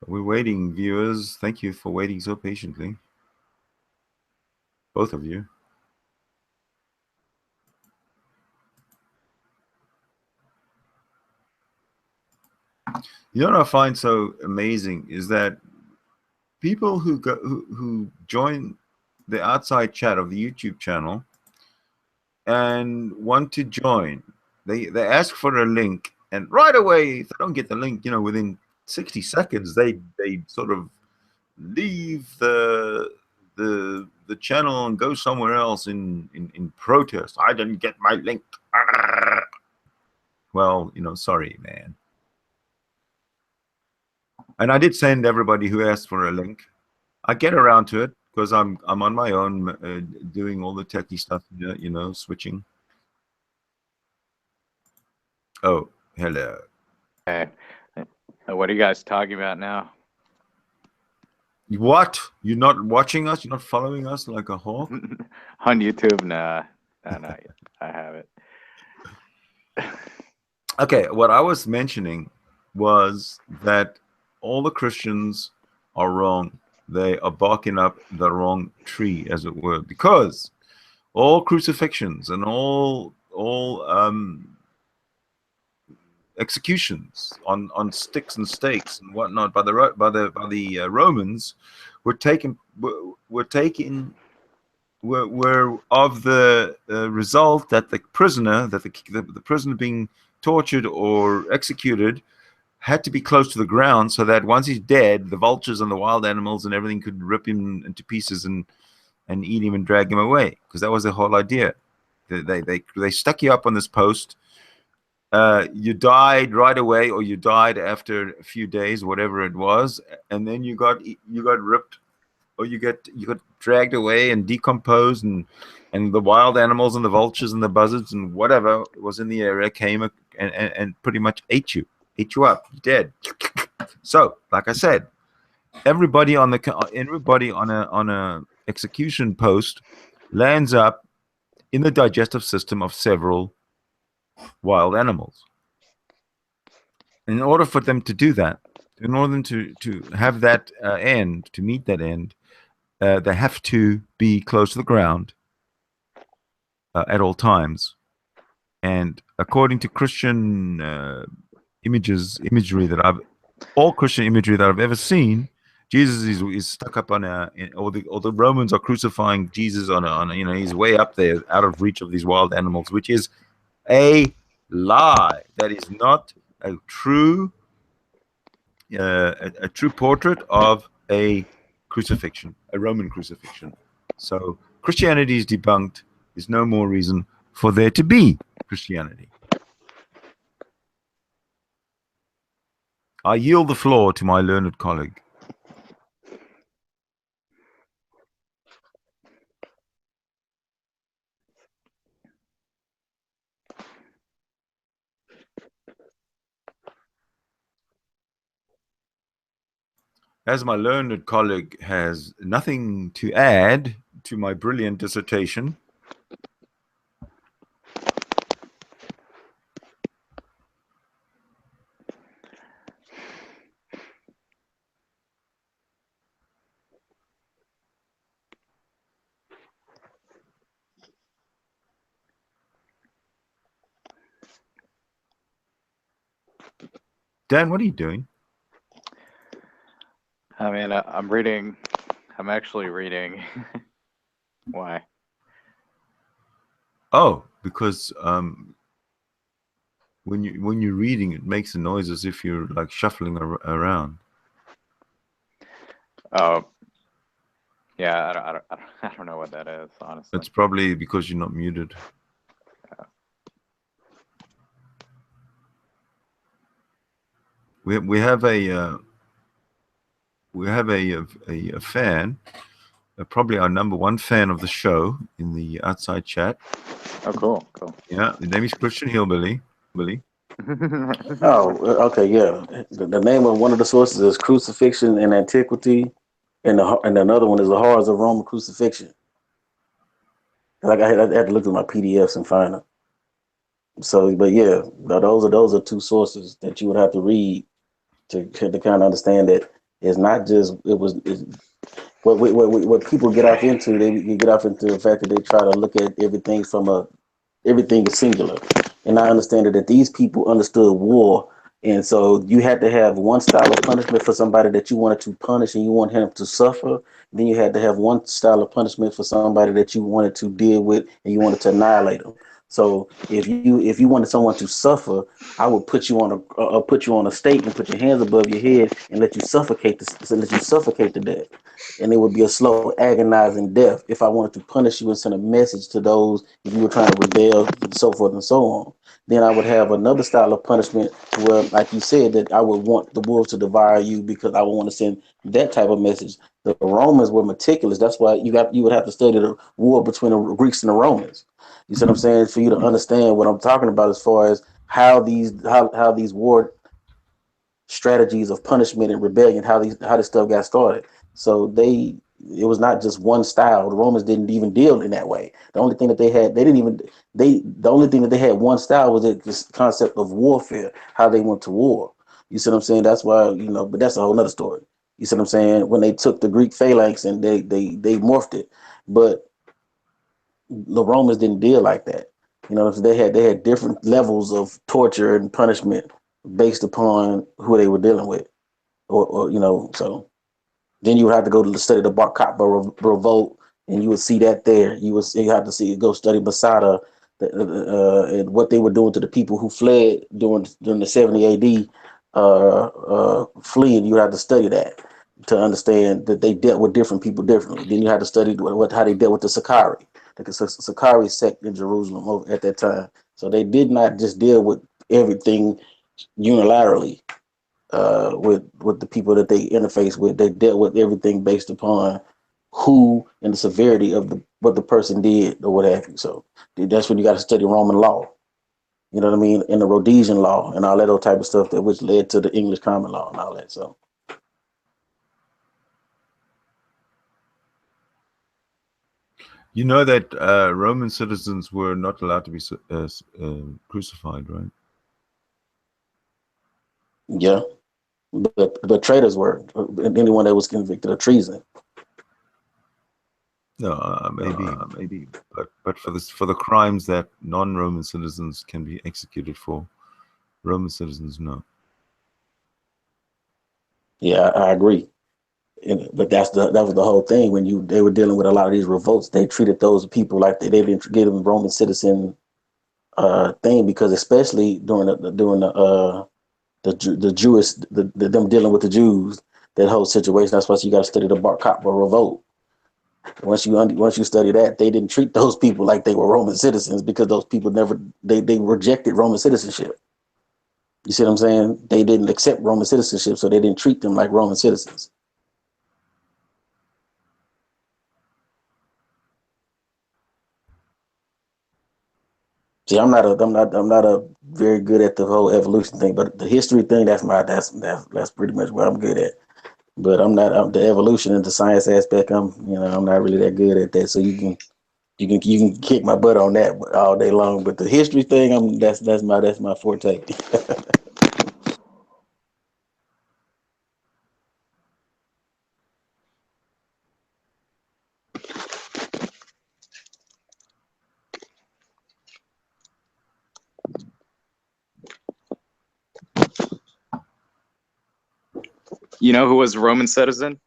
But we're waiting, viewers. Thank you for waiting so patiently, both of you. You know what I find so amazing is that people who join the outside chat of the YouTube channel and want to join, they ask for a link, and right away, if they don't get the link, within 60 seconds, they sort of leave the channel and go somewhere else in protest. I didn't get my link. Well, sorry, man. And I did send everybody who asked for a link. I get around to it because I'm on my own doing all the techie stuff, switching. Oh, hello. Hey, what are you guys talking about now? What? You're not watching us? You're not following us like a hawk? On YouTube? Nah, not yet. I haven't. Okay, what I was mentioning was that all the Christians are wrong. They are barking up the wrong tree, as it were, because all crucifixions and all executions on sticks and stakes and whatnot by the Romans were of the result that the prisoner being tortured or executed had to be close to the ground, so that once he's dead, the vultures and the wild animals and everything could rip him into pieces and eat him and drag him away, because that was the whole idea. They stuck you up on this post. You died right away, or you died after a few days, whatever it was, and then you got ripped, or you got dragged away and decomposed, and the wild animals and the vultures and the buzzards and whatever was in the area came and pretty much ate you up, dead. So, like I said, everybody on a execution post lands up in the digestive system of several wild animals. In order for them to do that, in order to have that end, to meet that end, they have to be close to the ground at all times. And according to Christian imagery all Christian imagery that I've ever seen, Jesus is stuck up on or the Romans are crucifying Jesus on he's way up there, out of reach of these wild animals, which is a lie. That is not a true portrait of a crucifixion, a Roman crucifixion. So Christianity is debunked. There's no more reason for there to be Christianity. I yield the floor to my learned colleague. As my learned colleague has nothing to add to my brilliant dissertation, Dan, what are you doing? I mean, I'm reading. I'm actually reading. Why? Oh, because when you're reading, it makes a noise as if you're like shuffling around. Oh, yeah. I don't know what that is, honestly. It's probably because you're not muted. We have a fan, probably our number one fan of the show in the outside chat. Oh, cool. Yeah, the name is Christian Hillbilly. Oh, okay, yeah. The name of one of the sources is Crucifixion in Antiquity, and another one is The Horrors of Roman Crucifixion. Like I had to look through my PDFs and find them. So, but yeah, those are two sources that you would have to read to kind of understand that it's not just what people get off into. They get off into the fact that they try to look at everything from everything is singular, and I understand that these people understood war, and so you had to have one style of punishment for somebody that you wanted to punish and you want him to suffer. Then you had to have one style of punishment for somebody that you wanted to deal with and you wanted to annihilate them. So if you wanted someone to suffer, I would put you on a stake and put your hands above your head and let you suffocate to death, and it would be a slow, agonizing death. If I wanted to punish you and send a message to those, if you were trying to rebel, and so forth and so on, then I would have another style of punishment where, like you said, that I would want the wolves to devour you because I would want to send that type of message. The Romans were meticulous. That's why you would have to study the war between the Greeks and the Romans. You see what I'm saying? For you to understand what I'm talking about as far as how these war strategies of punishment and rebellion, how this stuff got started. So it was not just one style. The Romans didn't even deal in that way. The only thing that the only thing that they had one style was this concept of warfare, how they went to war. You see what I'm saying? That's why, but that's a whole nother story. You see what I'm saying? When they took the Greek phalanx and they morphed it, but the Romans didn't deal like that. They had different levels of torture and punishment based upon who they were dealing with, or so then you would have to go to study the Bar Kokhba revolt, and you would see that there. You have to go study Masada, and what they were doing to the people who fled during the 70 AD, fleeing. You have to study that to understand that they dealt with different people differently. Then you had to study how they dealt with the Sakari, the Sakari sect in Jerusalem at that time. So they did not just deal with everything unilaterally. With the people that they interface with, they dealt with everything based upon who and the severity of what the person did or what have you. So that's when you got to study Roman law. You know what I mean? And the Rhodesian law and all that old type of stuff which led to the English common law and all that. So You know that Roman citizens were not allowed to be crucified, right? yeah, but traitors were anyone that was convicted of treason. No, maybe, but for the crimes that non-Roman citizens can be executed for, Roman citizens no. Yeah, I agree. But that was the whole thing when they were dealing with a lot of these revolts. They treated those people like they didn't give them Roman citizen thing, because especially during the Jewish them dealing with the Jews, that whole situation. That's why you got to study the Bar Kokhba revolt. Once you study that, they didn't treat those people like they were Roman citizens, because those people they rejected Roman citizenship. You see what I'm saying? They didn't accept Roman citizenship, so they didn't treat them like Roman citizens. See, I'm not a very good at the whole evolution thing, but the history thing, that's pretty much what I'm good at. But I'm the evolution and the science aspect. I'm not really that good at that. So you can kick my butt on that all day long. But the history thing, that's my forte. You know who was a Roman citizen?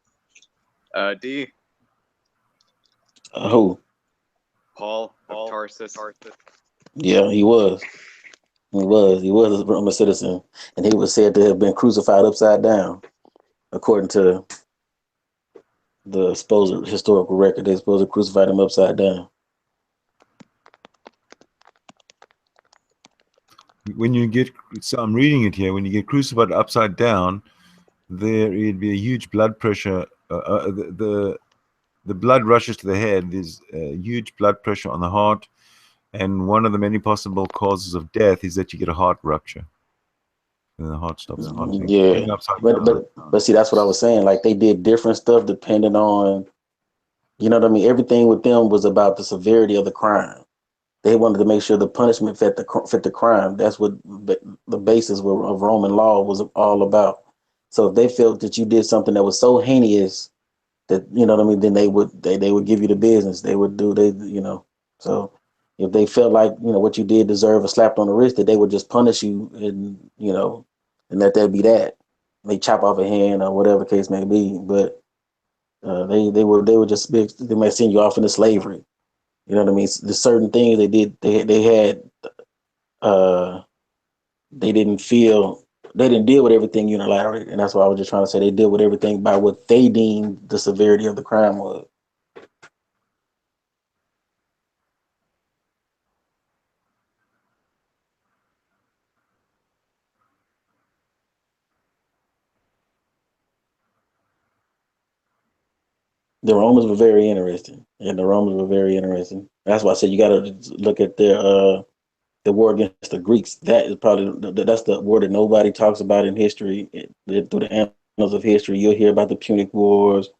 D. Who? Paul of Tarsus. Yeah, he was. He was a Roman citizen, and he was said to have been crucified upside down, according to the supposed historical record. They supposed to crucify him upside down. When you get, so I'm reading it here. When you get crucified upside down, there'd be a huge blood pressure. The blood rushes to the head. There's huge blood pressure on the heart, and one of the many possible causes of death is that you get a heart rupture. And the heart stops pumping. Yeah, but see, that's what I was saying. Like, they did different stuff depending on, you know what I mean. Everything with them was about the severity of the crime. They wanted to make sure the punishment fit the crime. That's what the basis of Roman law was all about. So if they felt that you did something that was so heinous that, you know what I mean, then they would give you the business. They would do So if they felt like, you know, what you did deserve a slap on the wrist, that they would just punish you and, you know, and let that be that. They chop off a hand or whatever the case may be. But they might send you off into slavery. You know what I mean? The certain things they did, they had, they didn't deal with everything unilaterally, and that's why I was just trying to say they deal with everything by what they deemed the severity of the crime was. The Romans were very interesting, and That's why I said you got to look at the war against the Greeks. That is probably that's the war that nobody talks about in history. Through the annals of history, you'll hear about the Punic Wars,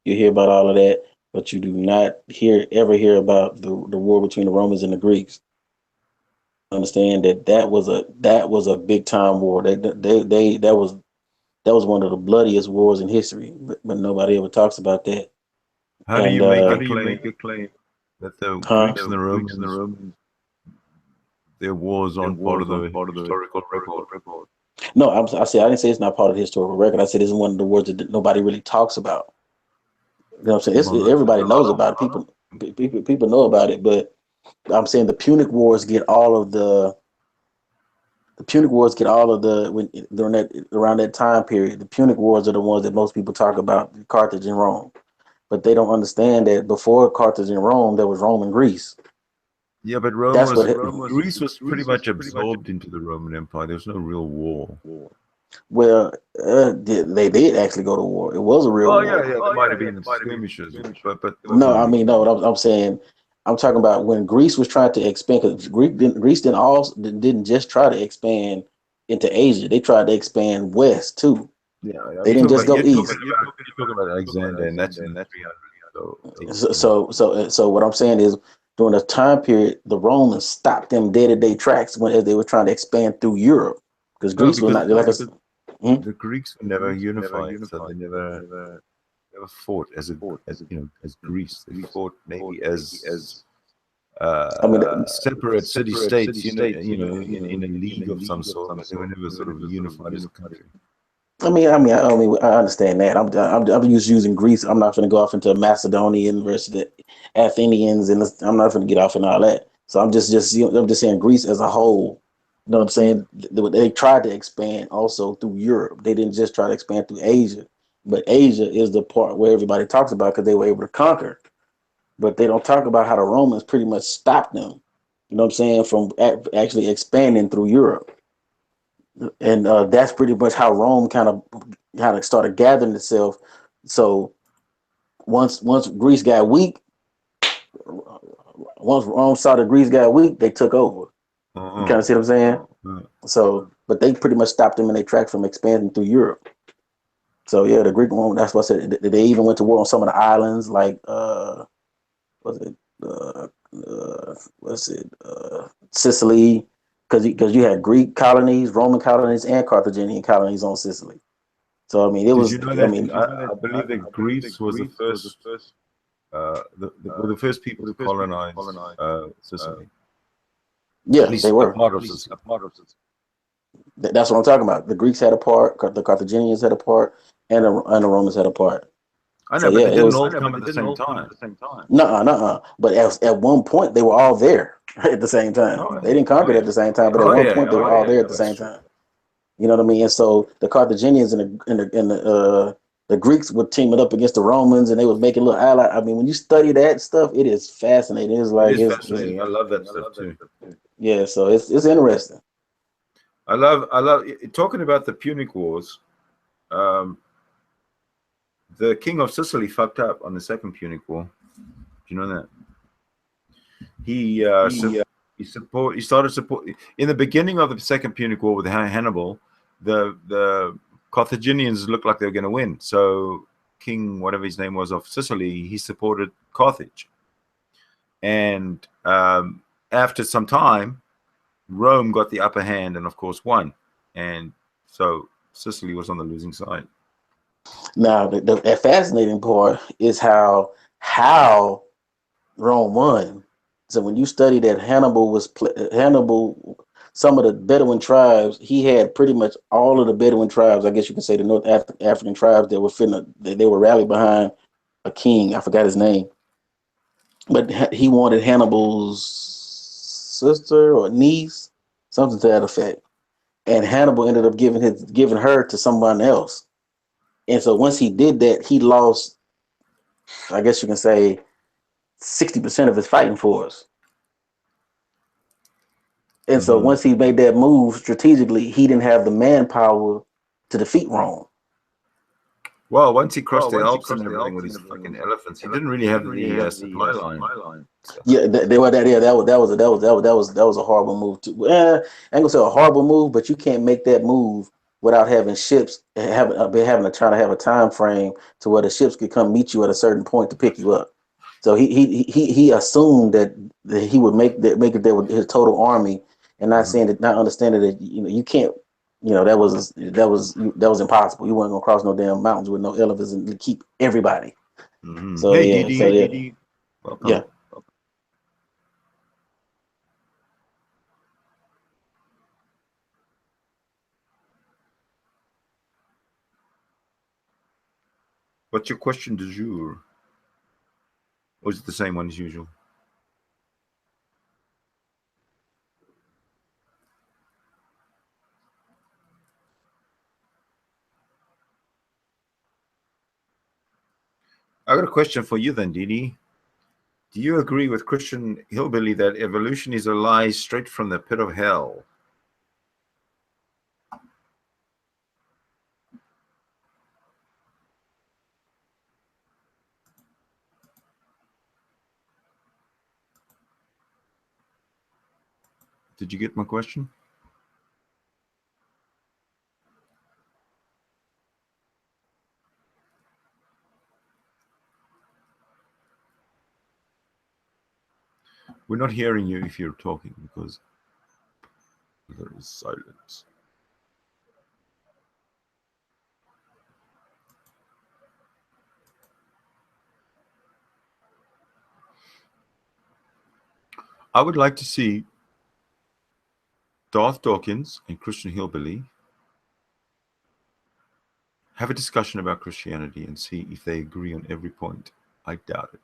you hear about all of that, but you do not ever hear about the war between the Romans and the Greeks. Understand that was a big time war. That was one of the bloodiest wars in history, but nobody ever talks about that. How do you make a claim that the Greeks and the Romans, their wars aren't part of the historical record? No, I didn't say it's not part of the historical record. I said it's one of the wars that nobody really talks about. You know what I'm saying? Everybody knows about it. People know about it, but I'm saying the Punic Wars get all of the around that time period. The Punic Wars are the ones that most people talk about, Carthage and Rome, but they don't understand that before Carthage and Rome, there was Rome and Greece. Yeah, but Greece was pretty much absorbed into the Roman Empire. There was no real war. Well, they did actually go to war. It was a real war. Yeah, there might have been skirmishes, but no, I mean, no. I'm saying, I'm talking about when Greece was trying to expand. Because Greece didn't just try to expand into Asia. They tried to expand west too. Yeah, they didn't just go east. You're talking about Alexander, and that's in the 300s. So what I'm saying is, during the time period, the Romans stopped them day-to-day tracks as they were trying to expand through Europe, because Greece was not like the Greeks were never unified, so they never fought as Greece. They fought maybe as separate city-states, in a league of some sort, but they were never sort of unified as a country. I understand that. I'm just using Greece. I'm not going to go off into Macedonian versus the Athenians, and I'm not going to get off in all that. So I'm just saying Greece as a whole. You know what I'm saying? They tried to expand also through Europe. They didn't just try to expand through Asia, but Asia is the part where everybody talks about because they were able to conquer. But they don't talk about how the Romans pretty much stopped them. You know what I'm saying? From actually expanding through Europe. And that's pretty much how Rome kind of started gathering itself. So once Greece got weak, once Rome saw that Greece got weak, they took over. You kind of see what I'm saying? So, but they pretty much stopped them in their tracks from expanding through Europe. So yeah, the Greek one. That's what I said. They even went to war on some of the islands, like Sicily. Because you had Greek colonies, Roman colonies, and Carthaginian colonies on Sicily. So I mean, I believe that Greece was the first, the first people to colonize Sicily. Yeah, they were. A part of Sicily. That's what I'm talking about. The Greeks had a part. The Carthaginians had a part, and the Romans had a part. I So know, but yeah, they it didn't was all come at the same time. nuh-uh. But at one point they were all there at the same time. Oh, They didn't oh conquer it yeah. at the same time, but at Oh one yeah. point they Oh were all yeah. there at the That's same true. time. You know what I mean? And so the Carthaginians and the Greeks were teaming up against the Romans, and they was making little ally. I mean, when you study that stuff, it is fascinating. It's It like is fascinating. I love that stuff too. yeah. So it's interesting. I love talking about the Punic Wars. Um, the king of Sicily fucked up on the Second Punic War. Do you know that? He started support in the beginning of the Second Punic War with Hannibal. The Carthaginians looked like they were going to win. So King, whatever his name was, of Sicily, he supported Carthage. And after some time, Rome got the upper hand and, of course, won. And so Sicily was on the losing side. Now, the fascinating part is how Rome won. So when you study that Hannibal, some of the Bedouin tribes, he had pretty much all of the Bedouin tribes. I guess you can say the North African tribes that were they were rallied behind a king. I forgot his name, but he wanted Hannibal's sister or niece, something to that effect. And Hannibal ended up giving her to someone else. And so once he did that, he lost, I guess you can say, 60% of his fighting force. And so once he made that move strategically, he didn't have the manpower to defeat Rome. Well, once he crossed the Alps and everything with his fucking elephants, he didn't really have the supply line. Yeah, they were that. Yeah, that was a horrible move too. I ain't gonna say a horrible move, but you can't make that move without having ships having trying to have a time frame to where the ships could come meet you at a certain point to pick you up. So he assumed that he would make it there with his total army, and not understanding that you can't. That was impossible. You weren't gonna cross no damn mountains with no elephants and keep everybody. So Hey, yeah, Didi. Welcome. Yeah. What's your question du jour? Or is it the same one as usual? I got a question for you then, Didi. Do you agree with Christian Hillbilly that evolution is a lie straight from the pit of hell? Did you get my question? We're not hearing you if you're talking because there is silence. I would like to see Darth Dawkins and Christian Hillbilly have a discussion about Christianity and see if they agree on every point. I doubt it.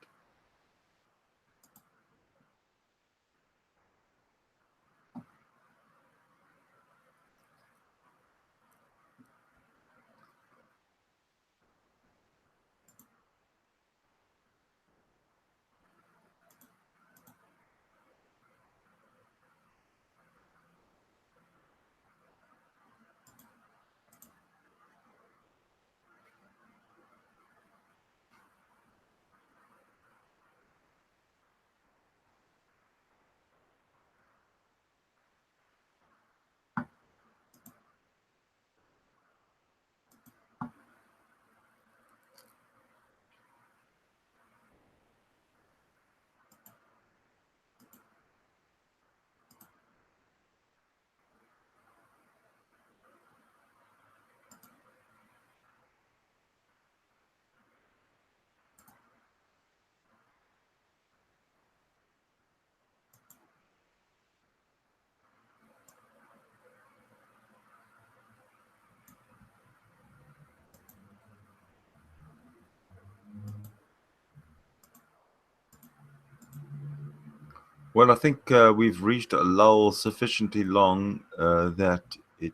Well, I think we've reached a lull sufficiently long that it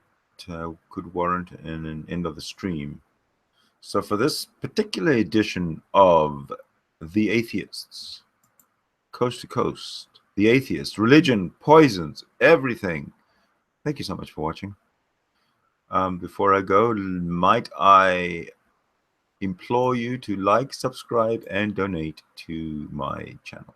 could warrant an end of the stream. So for this particular edition of The Atheists, Coast to Coast, The Atheists, Religion, Poisons, Everything. Thank you so much for watching. Before I go, might I implore you to like, subscribe, and donate to my channel.